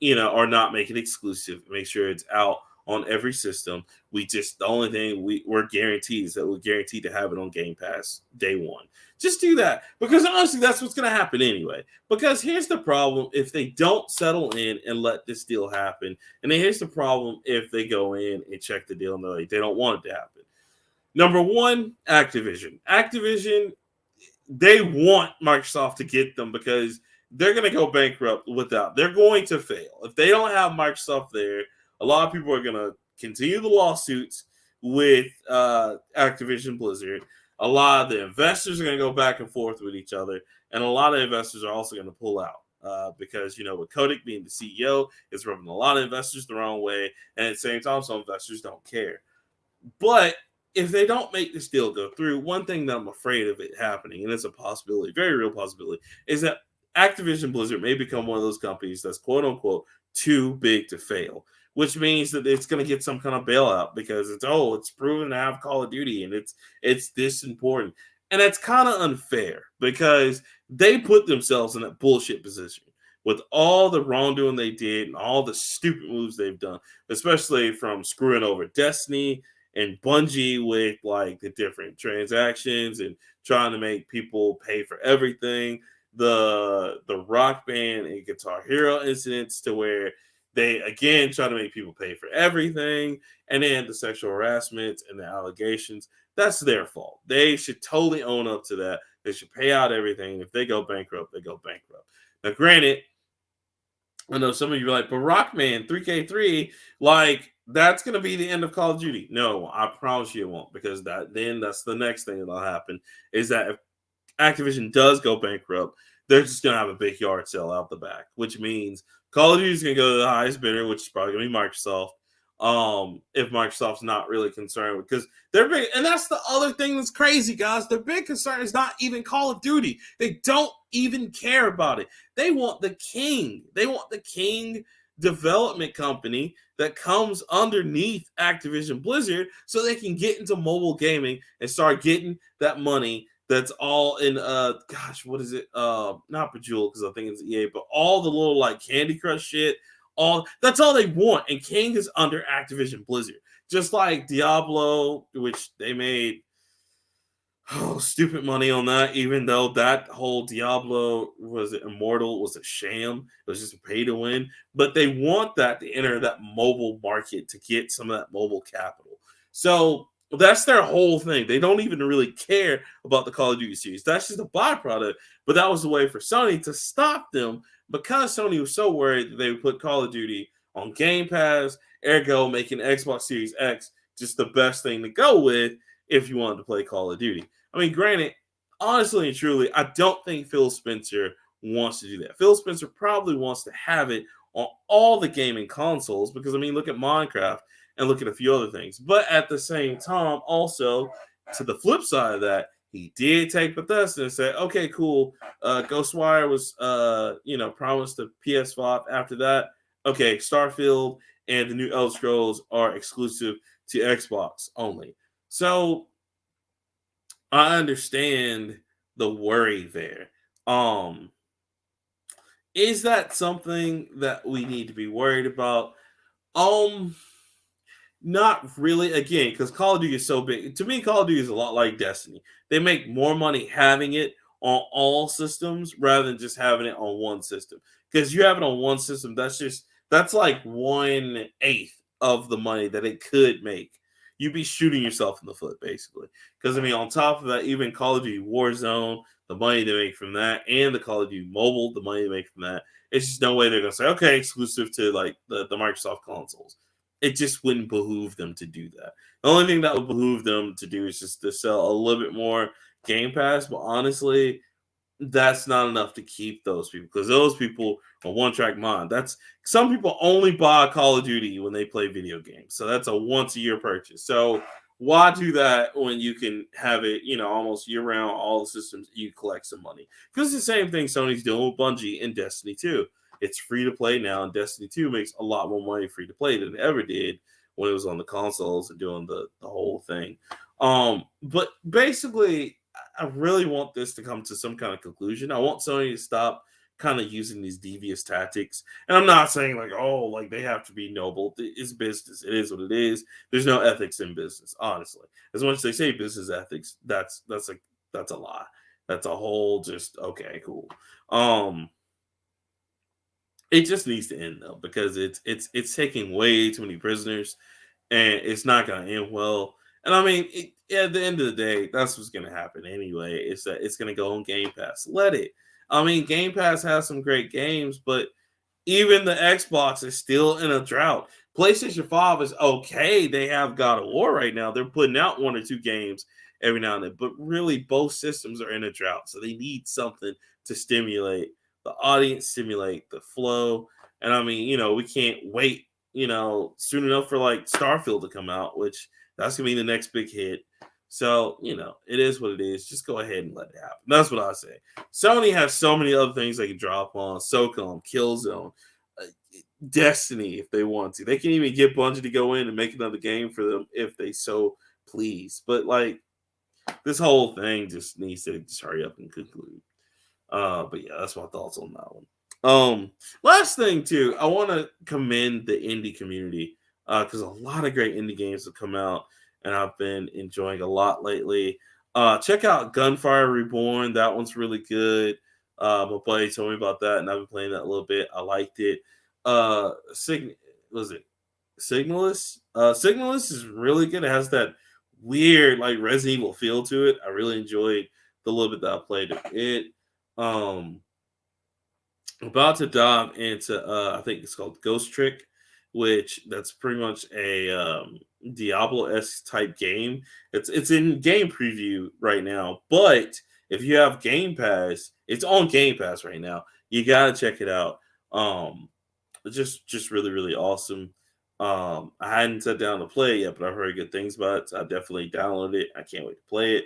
A: or not make it exclusive. Make sure it's out on every system. The only thing we're guaranteed is that we're guaranteed to have it on Game Pass day one. Just do that, because honestly, that's what's going to happen anyway. Because here's the problem: if they don't settle in and let this deal happen, and then here's the problem: if they go in and check the deal and they're like, they don't want it to happen. Number one, Activision. Activision, they want Microsoft to get them because they're going to go bankrupt without. They're going to fail if they don't have Microsoft there. A lot of people are going to continue the lawsuits with Activision Blizzard. A lot of the investors are going to go back and forth with each other, and a lot of investors are also going to pull out because, with Kotick being the CEO, it's rubbing a lot of investors the wrong way, and at the same time, some investors don't care. But if they don't make this deal go through, one thing that I'm afraid of it happening, and it's a possibility, very real possibility, is that Activision Blizzard may become one of those companies that's quote unquote too big to fail, which means that it's going to get some kind of bailout because it's proven to have Call of Duty and it's this important. And that's kind of unfair because they put themselves in that bullshit position with all the wrongdoing they did and all the stupid moves they've done, especially from screwing over Destiny and Bungie with like the different transactions and trying to make people pay for everything. The Rock Band and Guitar Hero incidents to where they again try to make people pay for everything, and then the sexual harassment and the allegations. That's their fault. They should totally own up to that. They should pay out everything. If they go bankrupt, they go bankrupt. Now, granted, I know some of you are like, but Rockman 3K3, like that's gonna be the end of Call of Duty. No, I promise you it won't, because that's the next thing that'll happen is that if Activision does go bankrupt, they're just going to have a big yard sale out the back, which means Call of Duty is going to go to the highest bidder, which is probably going to be Microsoft. If Microsoft's not really concerned, because they're big, and that's the other thing that's crazy, guys. Their big concern is not even Call of Duty. They don't even care about it. They want the king. They want the king development company that comes underneath Activision Blizzard so they can get into mobile gaming and start getting that money. That's all in what is it? Not Bejeweled, because I think it's EA, but all the little like Candy Crush shit. That's all they want. And King is under Activision Blizzard. Just like Diablo, which they made stupid money on that, even though that whole Diablo Immortal was a sham. It was just a pay to win. But they want that to enter that mobile market to get some of that mobile capital. So that's their whole thing. They don't even really care about the Call of Duty series. That's just a byproduct. But that was the way for Sony to stop them, because Sony was so worried that they would put Call of Duty on Game Pass, ergo making Xbox Series X just the best thing to go with if you wanted to play Call of Duty. I mean, granted, honestly and truly, I don't think Phil Spencer wants to do that. Phil Spencer probably wants to have it on all the gaming consoles because, I mean, look at Minecraft and look at a few other things. But at the same time, also, to the flip side of that, he did take Bethesda and said, okay, cool. Ghostwire was, promised to PS5. After that, okay, Starfield and the new Elder Scrolls are exclusive to Xbox only. So I understand the worry there. Um, is that something that we need to be worried about? Um, Not really. Again, because Call of Duty is so big. To me, Call of Duty is a lot like Destiny. They make more money having it on all systems rather than just having it on one system. Because you have it on one system, that's like 1/8 of the money that it could make. You'd be shooting yourself in the foot, basically. Because I mean, on top of that, even Call of Duty Warzone, the money they make from that, and the Call of Duty Mobile, the money they make from that, it's just no way they're gonna say, okay, exclusive to like the Microsoft consoles. It just wouldn't behoove them to do that. The only thing that would behoove them to do is just to sell a little bit more Game Pass. But honestly, that's not enough to keep those people because those people are one track mind. That's some people only buy Call of Duty when they play video games. So that's a once a year purchase. So why do that when you can have it, almost year round, all the systems, you collect some money? Because it's the same thing Sony's doing with Bungie and Destiny 2. It's free to play now, and Destiny 2 makes a lot more money free to play than it ever did when it was on the consoles and doing the whole thing. But basically, I really want this to come to some kind of conclusion. I want Sony to stop kind of using these devious tactics. And I'm not saying like they have to be noble. It's business. It is what it is. There's no ethics in business, honestly. As much as they say business ethics, that's a lie. That's a whole just okay, cool. It just needs to end though because it's taking way too many prisoners, and it's not going to end well. And I mean, at the end of the day, that's what's going to happen anyway. Is that it's going to go on Game Pass? Let it. I mean, Game Pass has some great games, but even the Xbox is still in a drought. PlayStation 5 is okay. They have God of War right now. They're putting out one or two games every now and then, but really both systems are in a drought. So they need something to stimulate the audience, stimulate the flow. And I mean, we can't wait, soon enough for like Starfield to come out, which that's gonna be the next big hit. So, it is what it is. Just go ahead and let it happen. That's what I say. Sony has so many other things they can drop on SOCOM, Killzone, uh, Destiny if they want to. They can even get Bungie to go in and make another game for them if they so please. But like this whole thing just needs to just hurry up and conclude. But yeah, that's my thoughts on that one. Last thing too, I want to commend the indie community because a lot of great indie games have come out, and I've been enjoying a lot lately. Check out Gunfire Reborn. That one's really good. My buddy told me about that, and I've been playing that a little bit. I liked it. Was it Signalis? Signalis is really good. It has that weird like Resident Evil feel to it. I really enjoyed the little bit that I played of it. Um, about to dive into I think it's called Ghost Trick, which that's pretty much a Diablo-esque type game. It's in game preview right now, but if you have Game Pass, it's on Game Pass right now. You gotta check it out. Just really really awesome. I hadn't sat down to play it yet, but I've heard good things about it. So I definitely downloaded it. I can't wait to play it.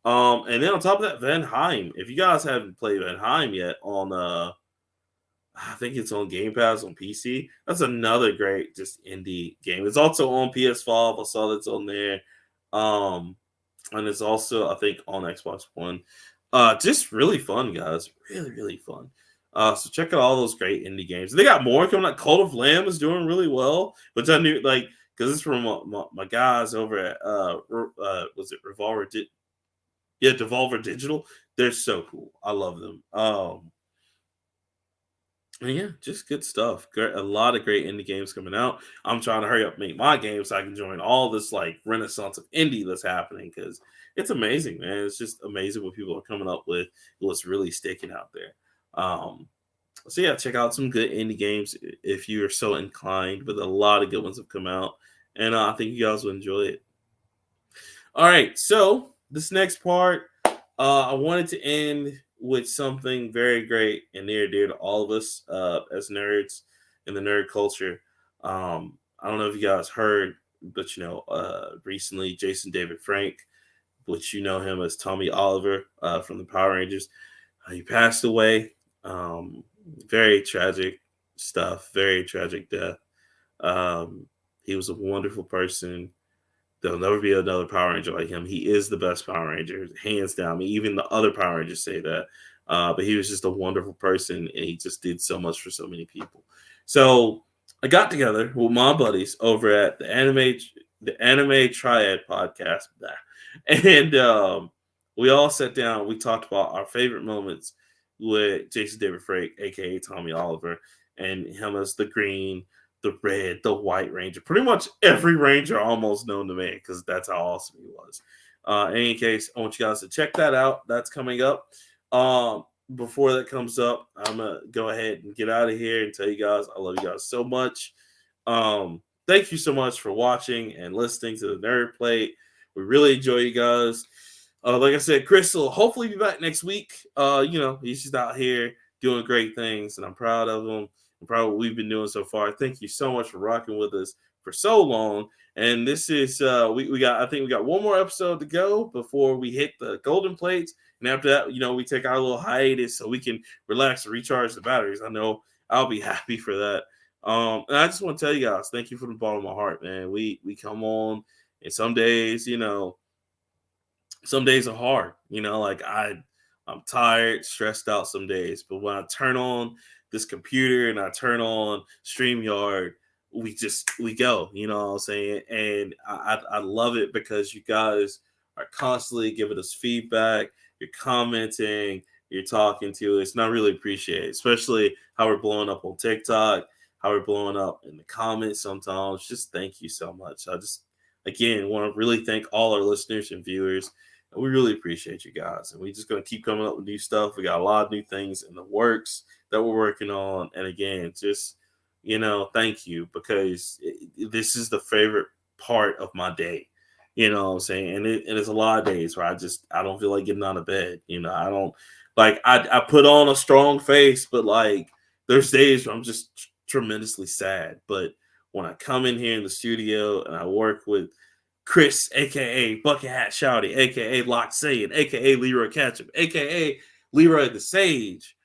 A: And then on top of that, Van Heim. If you guys haven't played Van Heim yet on I think it's on Game Pass on PC. That's another great just indie game. It's also on PS5. I saw that's on there. Um, and it's also I think on Xbox One. Just really fun, guys. Really, really fun. So check out all those great indie games. They got more coming out. Cult of Lamb is doing really well, which I knew like because it's from my guys over at was it Revolver? Devolver Digital. They're so cool. I love them. And yeah, just good stuff. A lot of great indie games coming out. I'm trying to hurry up and make my game so I can join all this like renaissance of indie that's happening because it's amazing, man. It's just amazing what people are coming up with, what's really sticking out there. So yeah, check out some good indie games if you are so inclined. But a lot of good ones have come out, and I think you guys will enjoy it. All right, so this next part, I wanted to end with something very great and near and dear to all of us as nerds in the nerd culture. I don't know if you guys heard, but recently Jason David Frank, which you know him as Tommy Oliver from the Power Rangers, he passed away. Very tragic stuff, very tragic death. He was a wonderful person. There'll never be another Power Ranger like him. He is the best Power Ranger, hands down. I mean, even the other Power Rangers say that. But he was just a wonderful person, and he just did so much for so many people. So I got together with my buddies over at the Anime Triad Podcast, and we all sat down. We talked about our favorite moments with Jason David Frank, aka Tommy Oliver, and him as the green, the red, the white ranger, pretty much every ranger almost known to man, because that's how awesome he was. In any case, I want you guys to check that out. That's coming up. Before that comes up, I'm gonna go ahead and get out of here and tell you guys I love you guys so much. Thank you so much for watching and listening to the Nerd Plate. We really enjoy you guys. Like I said, Chris will hopefully be back next week. He's just out here doing great things, and I'm proud of him. I'm proud of what we've been doing so far. Thank you so much for rocking with us for so long. And this is I think we got one more episode to go before we hit the golden plates. And after that, we take our little hiatus so we can relax and recharge the batteries. I know I'll be happy for that. And I just want to tell you guys, thank you from the bottom of my heart, man. We come on, and some days, some days are hard. I'm tired, stressed out some days. But when I turn on this computer and I turn on StreamYard, we go, you know what I'm saying? And I love it because you guys are constantly giving us feedback. You're commenting, you're talking to us, and I really appreciate it, especially how we're blowing up on TikTok, how we're blowing up in the comments sometimes. Just thank you so much. I just, again, want to really thank all our listeners and viewers. And we really appreciate you guys. And we're just going to keep coming up with new stuff. We got a lot of new things in the works that we're working on. And again, just, thank you, because this is the favorite part of my day. You know what I'm saying? And it's a lot of days where I don't feel like getting out of bed. I don't I put on a strong face, but there's days where I'm just tremendously sad. But when I come in here in the studio and I work with Chris, aka Bucket Hat Shouty, aka Loc'd, aka Leroy Ketchum, aka Leroy the Sage,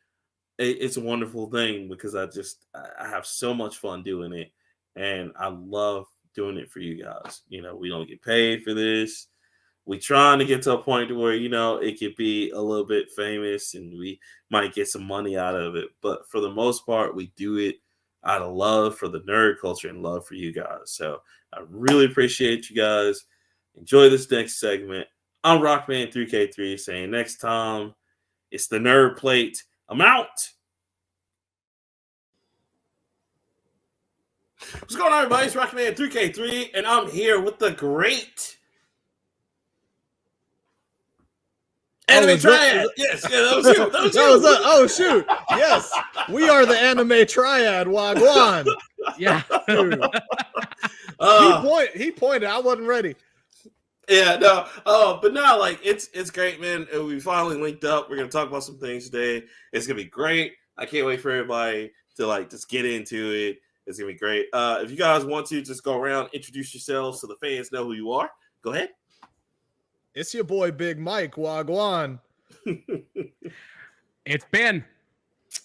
A: it's a wonderful thing because I have so much fun doing it, and I love doing it for you guys. We don't get paid for this. We trying to get to a point where it could be a little bit famous and we might get some money out of it, but for the most part we do it out of love for the nerd culture and love for you guys. So I really appreciate you guys. Enjoy this next segment. I'm Rockman3K3 saying next time it's the Nerd Plate. I'm out. What's going on, everybody? It's Rockman3K3, and I'm here with the great Anime Triad. Yes, that was you. That was you.
B: Oh, shoot. Yes, we are the Anime Triad. Wagwan.
C: Yeah.
B: He pointed. I wasn't ready.
A: Yeah, no. But no, it's great, man. We finally linked up. We're gonna talk about some things today. It's gonna be great. I can't wait for everybody to just get into it. It's gonna be great. If you guys want to just go around, introduce yourselves so the fans know who you are. Go ahead.
B: It's your boy Big Mike Wagwan.
C: It's Ben.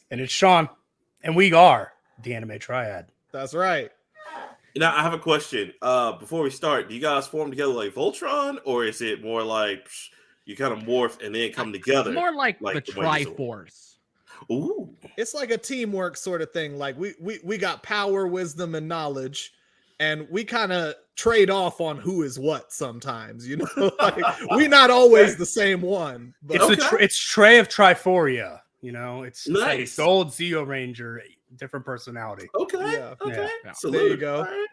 D: And it's Sean. And we are the Anime Triad.
B: That's right.
A: Now, I have a question. Before we start, do you guys form together like Voltron, or is it more like you kind of morph and then come together?
C: More like the Triforce.
A: Ooh.
B: It's like a teamwork sort of thing. Like we got power, wisdom, and knowledge, and we kind of trade off on who is what sometimes. We're not always the same one. But
D: It's Trey of Triforia. It's
A: nice.
D: The old Zeo Ranger, different personality.
A: Okay.
B: Yeah.
A: Okay.
B: Yeah.
A: So
B: there you go.
A: Right.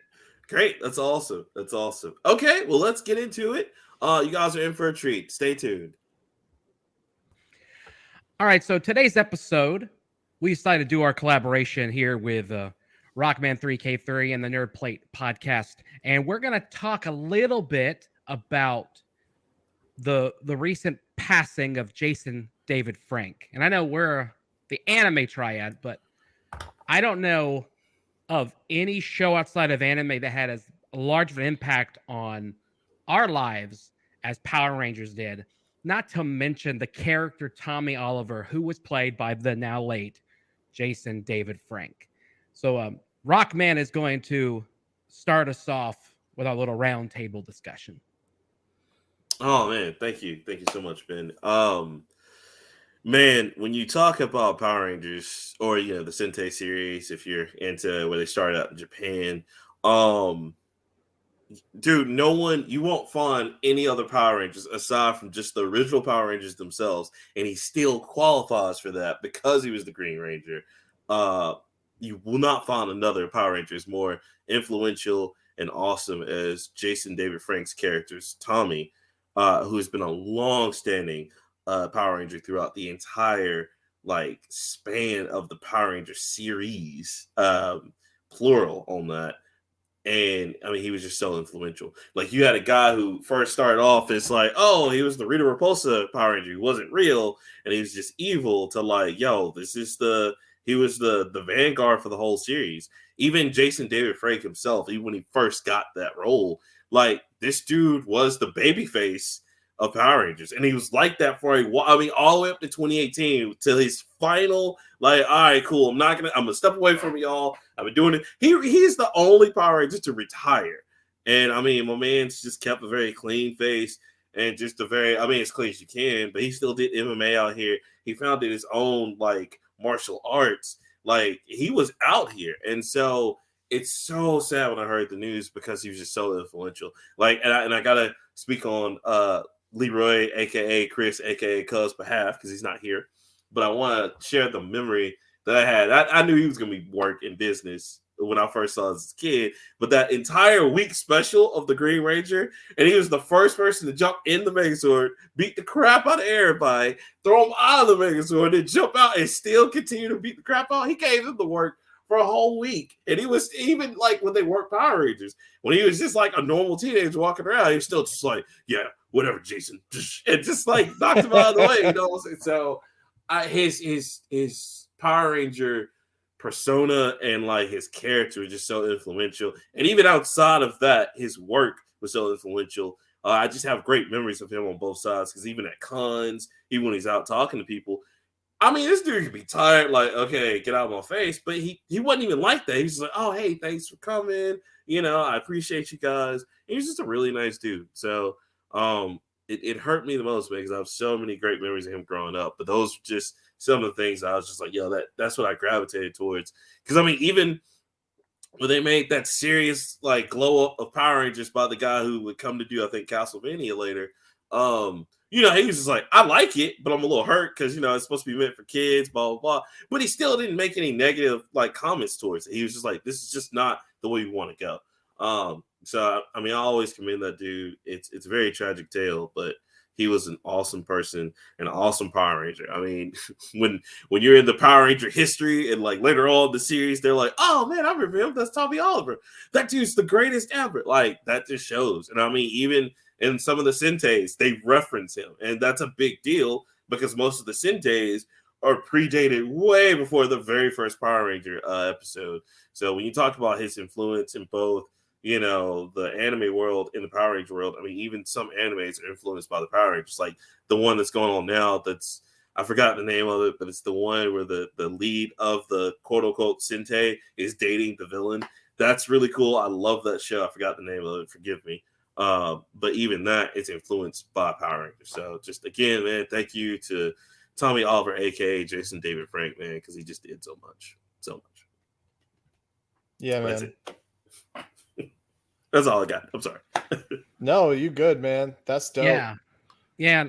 A: Great. That's awesome. Okay. Well, let's get into it. You guys are in for a treat. Stay tuned.
C: All right. So today's episode, we decided to do our collaboration here with Rockman3K3 and the Nerd Plate Podcast, and we're going to talk a little bit about the recent passing of Jason David Frank. And I know we're the Anime Triad, but I don't know of any show outside of anime that had as large of an impact on our lives as Power Rangers did. Not to mention the character Tommy Oliver, who was played by the now late Jason David Frank. So Rockman is going to start us off with our little round table discussion.
A: Oh man, thank you so much, Ben. Man, when you talk about Power Rangers or the Sentai series, if you're into where they started out in Japan, dude, you won't find any other Power Rangers aside from just the original Power Rangers themselves, and he still qualifies for that because he was the Green Ranger. You will not find another Power Ranger as more influential and awesome as Jason David Frank's characters, Tommy, who has been a long-standing Power Ranger throughout the entire span of the Power Ranger series, plural on that. And I mean, he was just so influential. Like, you had a guy who first started off as he was the Rita Repulsa Power Ranger. He wasn't real, and he was just evil. To he was the vanguard for the whole series. Even Jason David Frank himself, even when he first got that role, this dude was the babyface of Power Rangers, and he was like that for all the way up to 2018 till his final all right, cool, I'm gonna step away from y'all. I've been doing it. He's the only Power Ranger to retire, and I mean, my man's just kept a very clean face and just as clean as you can. But he still did MMA out here. He founded his own martial arts. He was out here, and so it's so sad when I heard the news because he was just so influential. And I gotta speak on Leroy, aka Chris, aka Cuz, behalf because he's not here. But I want to share the memory that I had. I knew he was going to be work in business when I first saw him as a kid. But that entire week special of the Green Ranger, and he was the first person to jump in the Megazord, beat the crap out of everybody, throw him out of the Megazord, then jump out and still continue to beat the crap out. He gave them the work for a whole week. And he was even when they worked Power Rangers, when he was just a normal teenager walking around, he was still just yeah, whatever, Jason. And just knocked him out of the way, So his Power Ranger persona and his character was just so influential. And even outside of that, his work was so influential. I just have great memories of him on both sides, because even at cons, even when he's out talking to people, I mean, this dude could be tired, okay, get out of my face. But he wasn't even like that. He was just oh, hey, thanks for coming. I appreciate you guys. He was just a really nice dude. So it hurt me the most because I have so many great memories of him growing up. But those were just some of the things I was just that's what I gravitated towards. Because, I mean, even when they made that serious, glow up of Power Rangers by the guy who would come to do, I think, Castlevania later, he was just I like it, but I'm a little hurt because, it's supposed to be meant for kids, blah, blah, blah. But he still didn't make any negative, comments towards it. He was just this is just not the way we want to go. So, I mean, I always commend that dude. It's a very tragic tale, but he was an awesome person and an awesome Power Ranger. I mean, when you're in the Power Ranger history and later on in the series, they're oh man, I remember him. That's Tommy Oliver. That dude's the greatest ever. That just shows. And I mean, even in some of the Sentais, they reference him. And that's a big deal because most of the Sentais are predated way before the very first Power Ranger episode. So when you talk about his influence in both, the anime world and the Power Ranger world, I mean, even some animes are influenced by the Power Rangers. The one that's going on now, I forgot the name of it, but it's the one where the lead of the quote unquote Sentai is dating the villain. That's really cool. I love that show. I forgot the name of it. Forgive me. But even that, it's influenced by Power Rangers. So just again, man, thank you to Tommy Oliver, aka Jason David Frank, man, because he just did so much.
B: Yeah, man.
A: That's it. That's all I got. I'm sorry.
B: No, you good, man. That's dope.
C: Yeah.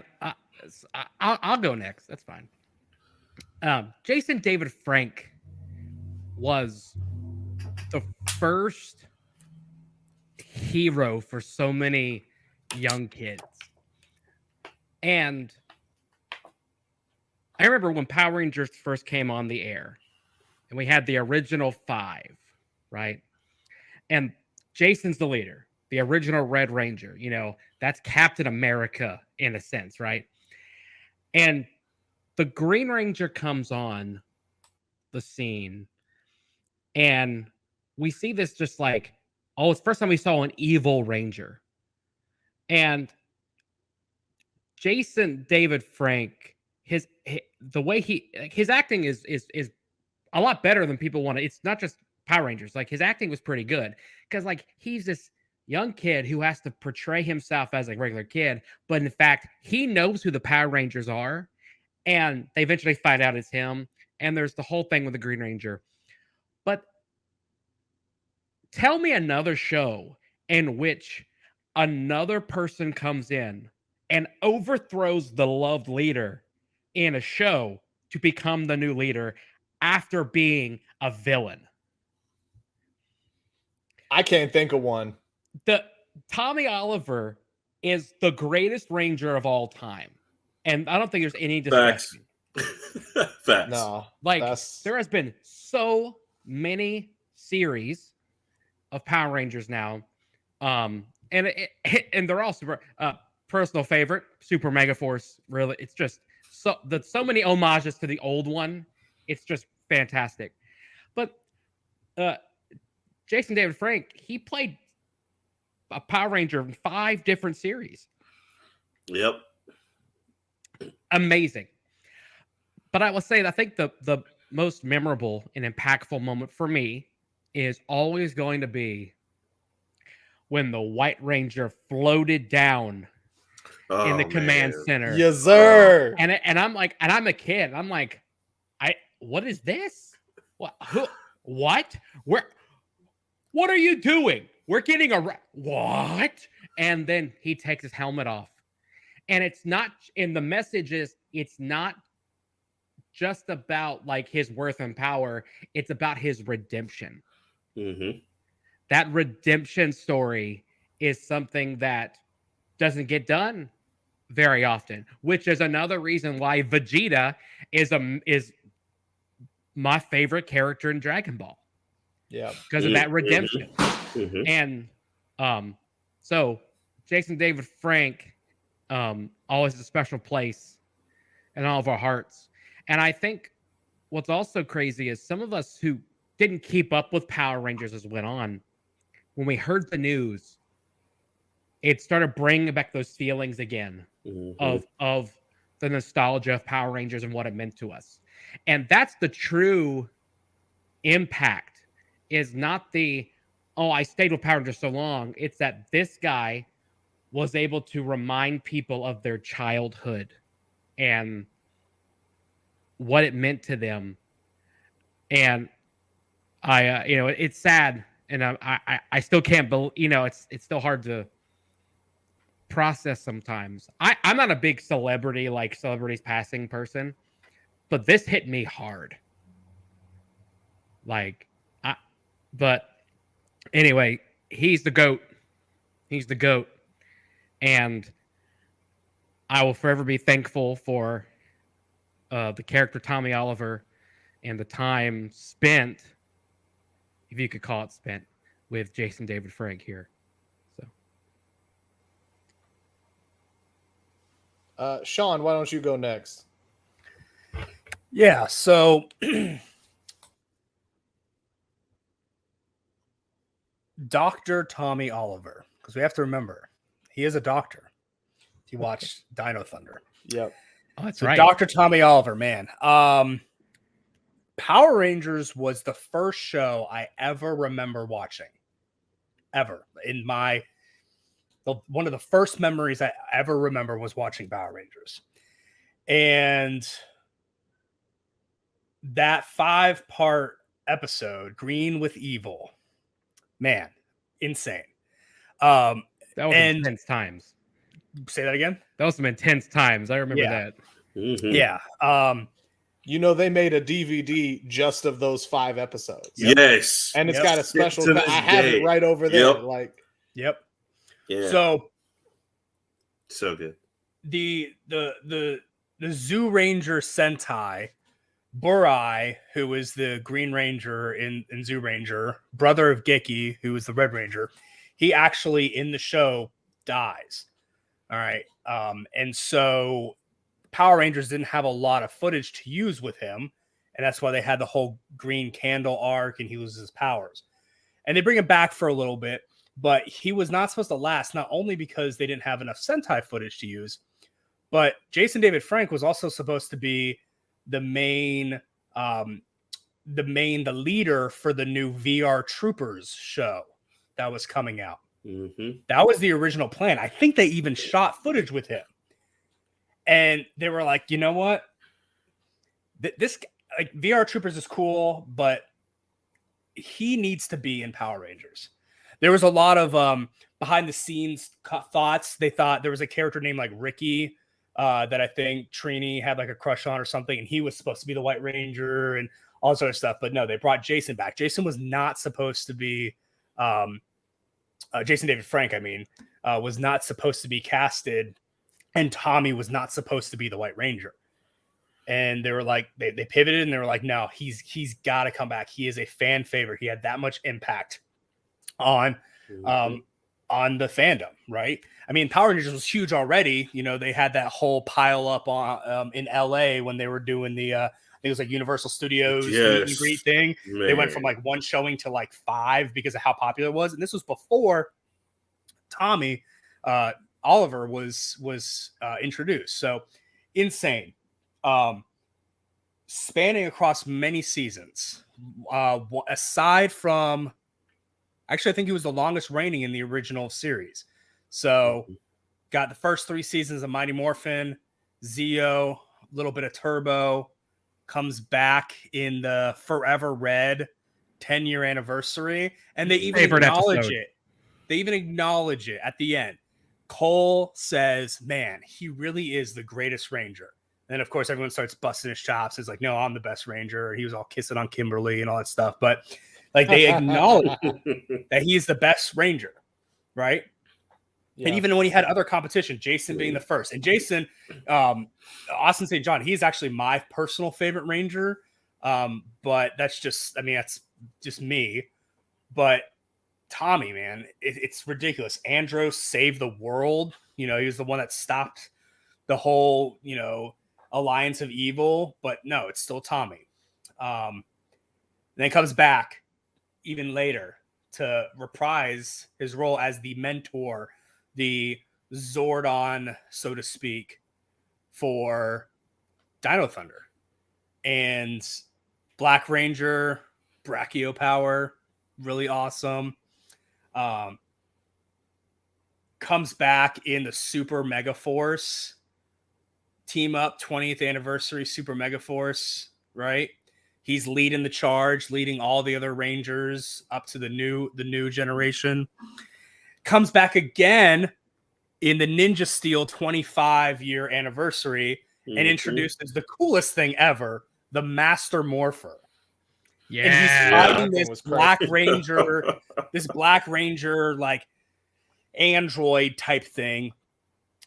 C: I'll go next. That's fine. Jason David Frank was the first hero for so many young kids. And I remember when Power Rangers first came on the air, and we had the original 5, right? And Jason's the leader, the original Red Ranger. That's Captain America in a sense, right? And the Green Ranger comes on the scene, and we see this just like, oh, it's the first time we saw an evil Ranger. And Jason David Frank, the way his acting is a lot better than people want to. It's not just Power Rangers. Like, his acting was pretty good because like he's this young kid who has to portray himself as a regular kid, but in fact he knows who the Power Rangers are, and they eventually find out it's him. And there's the whole thing with the Green Ranger. But tell me another show in which another person comes in and overthrows the loved leader in a show to become the new leader after being a villain.
B: I can't think of one.
C: The Tommy Oliver is the greatest Ranger of all time, and I don't think there's any discussion.
A: Facts.
B: No,
C: Like, there has been so many series of Power Rangers now, and they're all super. Personal favorite, Super Mega Force. Really, it's just so many homages to the old one. It's just fantastic. But Jason David Frank, he played a Power Ranger in 5 different series.
A: Yep.
C: Amazing. But I will say that I think the most memorable and impactful moment for me is always going to be when the White Ranger floated down in the command center.
B: Yes, sir.
C: And I'm like, and I'm a kid. I'm like, what is this? What? What? What are you doing? We're getting what? And then he takes his helmet off. And it's not, and the message is, it's not just about like his worth and power. It's about his redemption.
A: Mm-hmm.
C: That redemption story is something that doesn't get done very often, which is another reason why Vegeta is my favorite character in Dragon Ball.
B: Yeah,
C: because of that redemption.
A: Mm-hmm.
C: And so Jason David Frank always has a special place in all of our hearts. And I think what's also crazy is some of us who didn't keep up with Power Rangers as it went on, when we heard the news, it started bringing back those feelings again of the nostalgia of Power Rangers and what it meant to us. And that's the true impact, is not the, oh, I stayed with Power Rangers so long. It's that this guy was able to remind people of their childhood and what it meant to them. And it's sad, and I still can't believe, it's still hard to process sometimes. I'm not a big celebrities passing person, but this hit me hard. But anyway, he's the GOAT. He's the GOAT. And I will forever be thankful for the character Tommy Oliver and the time spent, if you could call it spent, with Jason David Frank here.
B: So, Sean, why don't you go next?
D: Yeah, so Dr. Tommy Oliver, because we have to remember, he is a doctor. He watched Dino Thunder.
B: Yep.
C: Oh, that's
D: so
C: right.
D: Dr. Tommy Oliver, man. Power Rangers was the first show I ever remember watching. Ever. One of the first memories I ever remember was watching Power Rangers. And that 5-part episode, Green with Evil, man, insane.
C: That was intense times.
D: Say that again?
C: That was some intense times. I remember that.
A: Mm-hmm.
D: Yeah.
B: They made a DVD just of those 5 episodes.
A: Yep. Yes.
B: And it's got a special. I have it right over there.
A: Yep. Yeah. So good.
D: The Zoo Ranger Sentai, Burai, who is the Green Ranger in Zoo Ranger, brother of Geki, who is the Red Ranger, he actually in the show dies. All right. And so Power Rangers didn't have a lot of footage to use with him, and that's why they had the whole green candle arc and he loses his powers. And they bring him back for a little bit, but he was not supposed to last, not only because they didn't have enough Sentai footage to use, but Jason David Frank was also supposed to be the leader for the new VR Troopers show that was coming out.
A: Mm-hmm.
D: That was the original plan. I think they even shot footage with him. And they were like, you know what? This like VR Troopers is cool, but he needs to be in Power Rangers. There was a lot of behind the scenes thoughts. They thought there was a character named like Ricky that I think Trini had like a crush on or something, and he was supposed to be the White Ranger and all this other stuff. But no, they brought Jason back. Jason was not supposed to be Jason David Frank, was not supposed to be casted, and Tommy was not supposed to be the White Ranger. And they were like, they pivoted and they were like, no, he's got to come back. He is a fan favorite. He had that much impact on the fandom, right? I mean, Power Rangers was huge already. You know, they had that whole pile up on in LA when they were doing the I think it was like Universal Studios meet and greet thing. Man. They went from like one showing to like 5 because of how popular it was. And this was before Tommy Oliver was introduced. So insane. Spanning across many seasons. Aside from, actually, I think he was the longest reigning in the original series. So, got the first 3 seasons of Mighty Morphin, Zeo, a little bit of Turbo, comes back in the Forever Red 10-year anniversary, and they even acknowledge it. They even acknowledge it at the end. Cole says, man, he really is the greatest Ranger. And of course, everyone starts busting his chops. It's like, no, I'm the best Ranger. He was all kissing on Kimberly and all that stuff. But like, they acknowledge that he's the best Ranger, right? Yeah. And even when he had other competition, Jason being the first. And Jason, Austin St. John, he's actually my personal favorite Ranger. But that's just, that's just me. But Tommy, man, it's ridiculous. Andros saved the world. You know, he was the one that stopped the whole, Alliance of Evil, but no, it's still Tommy. Then comes back even later to reprise his role as the mentor, the Zordon, so to speak, for Dino Thunder. And Black Ranger, Brachio Power, really awesome. Comes back in the Super Mega Force team up 20th anniversary Super Mega Force, right? He's leading the charge, leading all the other Rangers up to the new generation. Comes back again in the Ninja Steel 25-year anniversary and introduces the coolest thing ever, the Master Morpher. Yeah. And he's fighting this Black Ranger, like android type thing.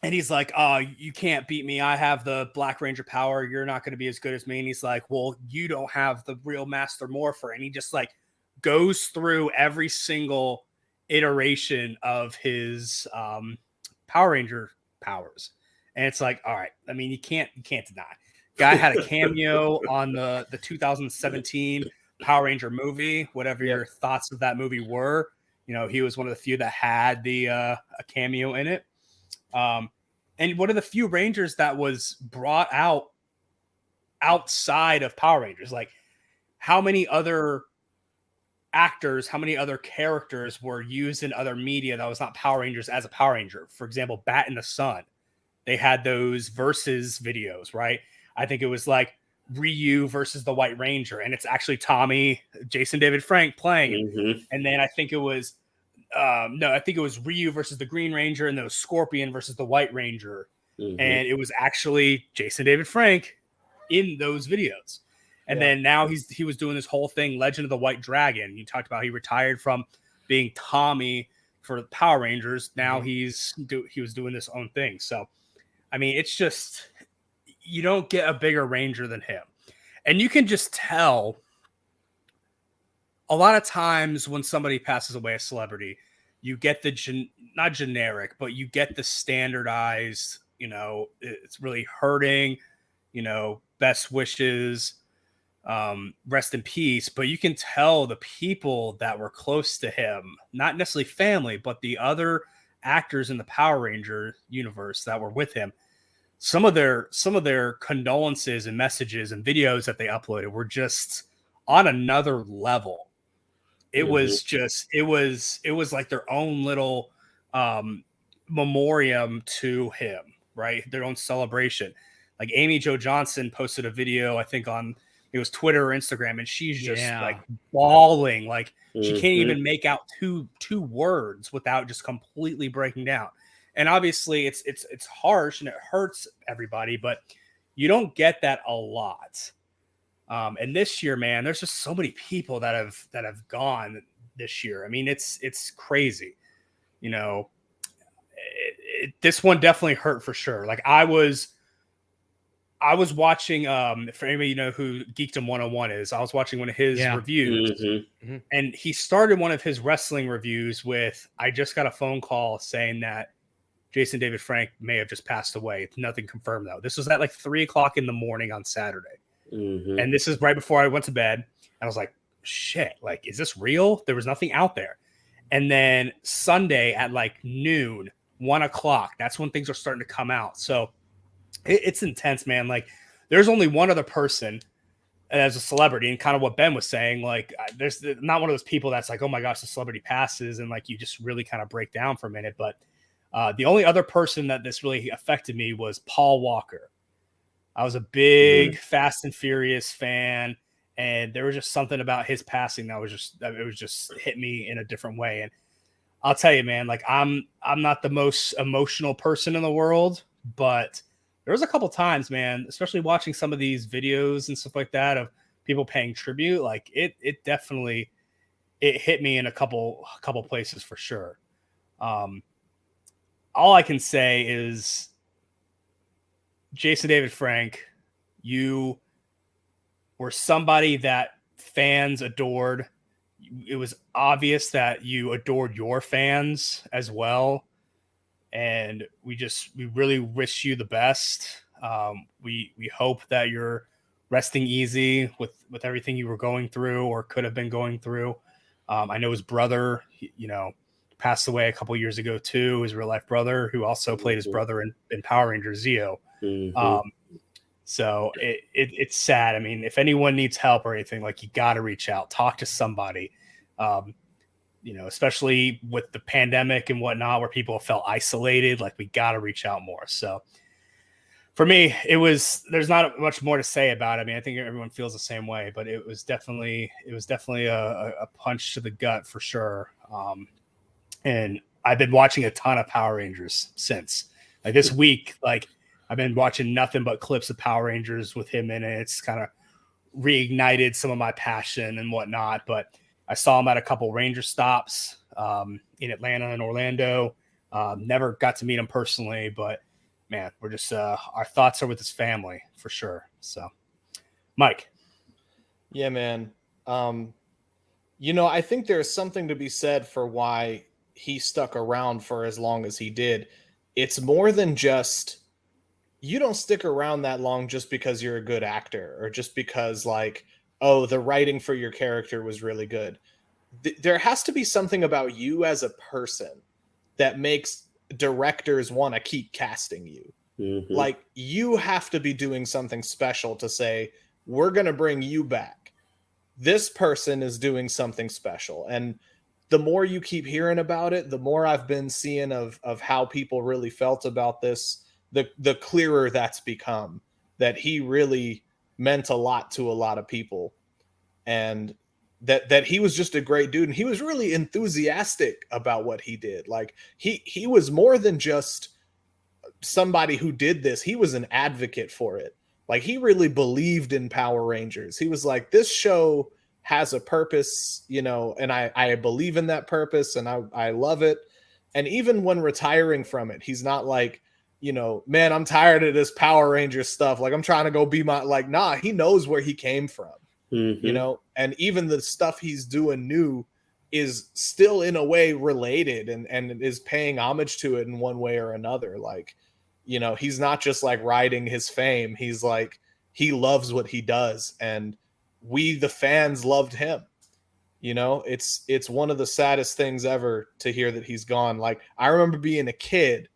D: And he's like, oh, you can't beat me. I have the Black Ranger power. You're not going to be as good as me. And he's like, well, you don't have the real Master Morpher. And he just like goes through every single iteration of his Power Ranger powers. And it's like, all right. I mean, you can't deny. Guy had a cameo on the 2017 Power Ranger movie, whatever your thoughts of that movie were. He was one of the few that had the a cameo in it. And one of the few Rangers that was brought out outside of Power Rangers. Like, how many other actors, how many other characters were used in other media that was not Power Rangers as a Power Ranger? For example, Bat in the Sun. They had those versus videos, right? I think it was like Ryu versus the White Ranger, and it's actually Tommy, Jason David Frank playing. Mm-hmm. And then I think it was Ryu versus the Green Ranger, and then it was Scorpion versus the White Ranger. Mm-hmm. And it was actually Jason David Frank in those videos. And then now he was doing this whole thing, Legend of the White Dragon. You talked about he retired from being Tommy for the Power Rangers. Now he was doing this own thing. So, it's just, you don't get a bigger Ranger than him. And you can just tell a lot of times when somebody passes away, a celebrity, you get the not generic, but you get the standardized you know, it's really hurting, you know, best wishes, rest in peace. But you can tell the people that were close to him, not necessarily family, but the other actors in the Power Ranger universe that were with him, some of their condolences and messages and videos that they uploaded were just on another level. It was just, it was like their own little memoriam to him, right? Their own celebration. Like Amy Jo Johnson posted a video, I think on, it was Twitter or Instagram, and she's just like bawling, like she can't even make out two words without just completely breaking down. And obviously it's harsh and it hurts everybody, but you don't get that a lot. And this year, man, there's just so many people that have gone this year. I mean, it's crazy. You know, this one definitely hurt for sure. Like I was watching, for anybody you know who Geekdom 101 is, I was watching one of his reviews, and he started one of his wrestling reviews with, I just got a phone call saying that Jason David Frank may have just passed away. It's nothing confirmed though. This was at like 3:00 in the morning on Saturday. And this is right before I went to bed. And I was like, shit, like, is this real? There was nothing out there. And then Sunday at like noon, 1:00, that's when things are starting to come out. So it's intense, man. Like there's only one other person as a celebrity, and kind of what Ben was saying, like there's not one of those people that's like, oh my gosh, the celebrity passes. And like, you just really kind of break down for a minute. But the only other person that this really affected me was Paul Walker. I was a big Fast and Furious fan, and there was just something about his passing that was just hit me in a different way. And I'll tell you, man, like I'm not the most emotional person in the world, but there was a couple times, man, especially watching some of these videos and stuff like that of people paying tribute. Like it definitely, it hit me in a couple places for sure. All I can say is, Jason David Frank, you were somebody that fans adored. It was obvious that you adored your fans as well. And we really wish you the best. We hope that you're resting easy with everything you were going through or could have been going through. I know his brother, you know, passed away a couple years ago too, his real life brother, who also played his brother in Power Rangers Zeo. So it's sad. I mean, if anyone needs help or anything, like you got to reach out, talk to somebody, you know, especially with the pandemic and whatnot, where people felt isolated, like we got to reach out more. So for me, there's not much more to say about it. I mean, I think everyone feels the same way, but it was definitely a punch to the gut for sure. And I've been watching a ton of Power Rangers since, like this week, like I've been watching nothing but clips of Power Rangers with him in it. It's kind of reignited some of my passion and whatnot. But I saw him at a couple Ranger stops in Atlanta and Orlando. Never got to meet him personally, but man, we're just our thoughts are with his family for sure. So, Mike.
B: Yeah, man. You know, I think there's something to be said for why he stuck around for as long as he did. It's more than just, you don't stick around that long just because you're a good actor or just because like, oh, the writing for your character was really good. There has to be something about you as a person that makes directors want to keep casting you. Like you have to be doing something special to say, we're going to bring you back. This person is doing something special. And the more you keep hearing about it, the more I've been seeing of how people really felt about this, the clearer that's become, that he really meant a lot to a lot of people. And that he was just a great dude. And he was really enthusiastic about what he did. Like he was more than just somebody who did this. He was an advocate for it. Like he really believed in Power Rangers. He was like, this show has a purpose, you know, and I believe in that purpose and I love it. And even when retiring from it, he's not like, you know, man, I'm tired of this Power Ranger stuff. Like I'm trying to go be my, like, nah, he knows where he came from, you know, and even the stuff he's doing new is still in a way related and is paying homage to it in one way or another. Like, you know, he's not just like riding his fame. He's like, he loves what he does. And we, the fans, loved him. You know, it's one of the saddest things ever to hear that he's gone. Like, I remember being a kid,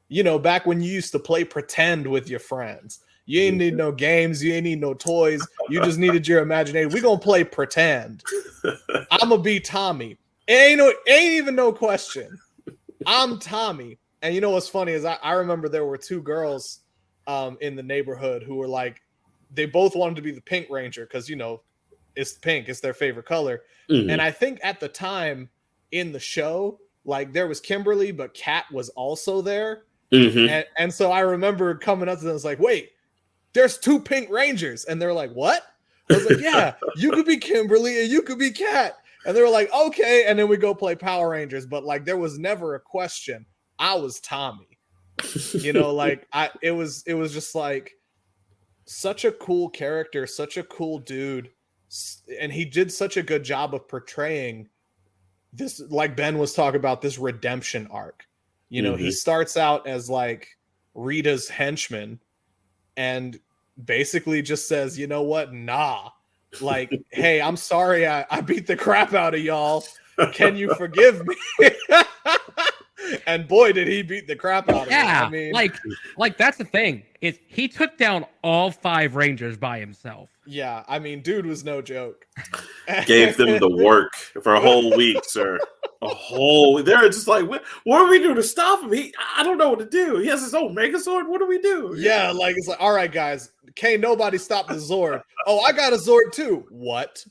B: you know, back when you used to play pretend with your friends. You ain't need no games. You ain't need no toys. You just needed your imagination. We gonna play pretend. I'm gonna be Tommy. Ain't even no question. I'm Tommy. And you know what's funny is I remember there were two girls in the neighborhood who were like, they both wanted to be the Pink Ranger because, you know, it's pink. It's their favorite color. Mm-hmm. And I think at the time in the show, like there was Kimberly, but Kat was also there. Mm-hmm. And so I remember coming up to them, it's like, wait, there's two Pink Rangers. And they're like, what? I was like, yeah, you could be Kimberly and you could be Kat. And they were like, okay. And then we go play Power Rangers. But like, there was never a question. I was Tommy, you know, like it was just like such a cool character, such a cool dude. And he did such a good job of portraying this, like Ben was talking about, this redemption arc. You know, he starts out as like Rita's henchman and basically just says, you know what? Nah, like, hey, I'm sorry. I beat the crap out of y'all. Can you forgive me? And boy, did he beat the crap out of him. I mean,
C: like that's the thing. Is he took down all 5 Rangers by himself.
B: Yeah, I mean, dude was no joke.
A: Gave them the work for a whole week, sir. They're just like, what do we do to stop him? I don't know what to do. He has his own Megazord. What do we do?
B: Yeah, like it's like, all right, guys, can't nobody stop the Zord. Oh, I got a Zord too. What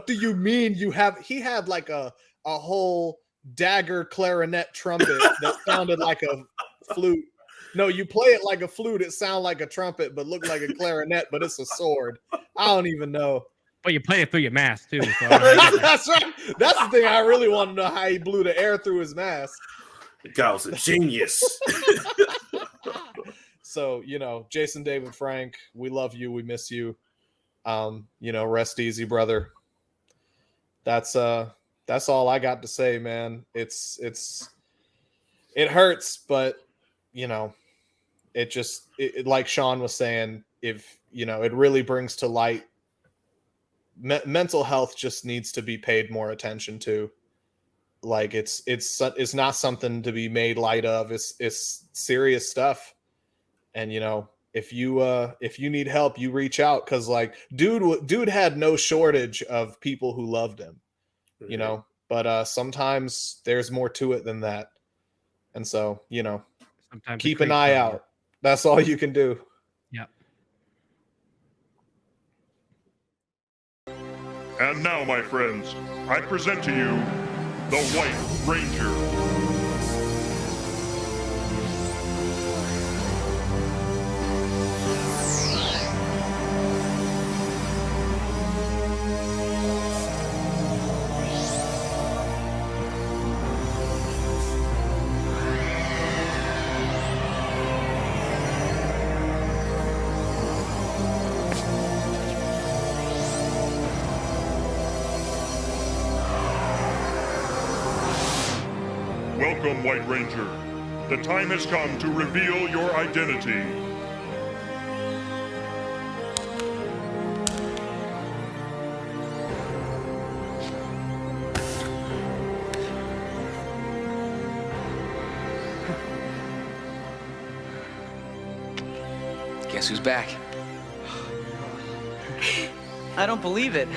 B: do you mean you have? He had like a whole dagger clarinet trumpet that sounded like a flute. No, you play it like a flute, it sounds like a trumpet, but look like a clarinet, but it's a sword. I don't even know.
C: But you play it through your mask too. So
B: That's right. That's the thing I really want to know, how he blew the air through his mask.
A: The guy was a genius.
B: So, you know, Jason David Frank, we love you, we miss you. You know, rest easy, brother. That's all I got to say, man. It hurts, but you know, it like Sean was saying, if you know, it really brings to light mental health just needs to be paid more attention to. Like it's not something to be made light of. It's serious stuff. And you know, if you need help, you reach out, because like dude had no shortage of people who loved him. You know, but sometimes there's more to it than that. And so, you know, sometimes keep an eye out. That's all you can do.
C: Yep.
E: And now, my friends, I present to you the White Ranger. Welcome, White Ranger. The time has come to reveal your identity.
F: Guess who's back?
G: I don't believe it.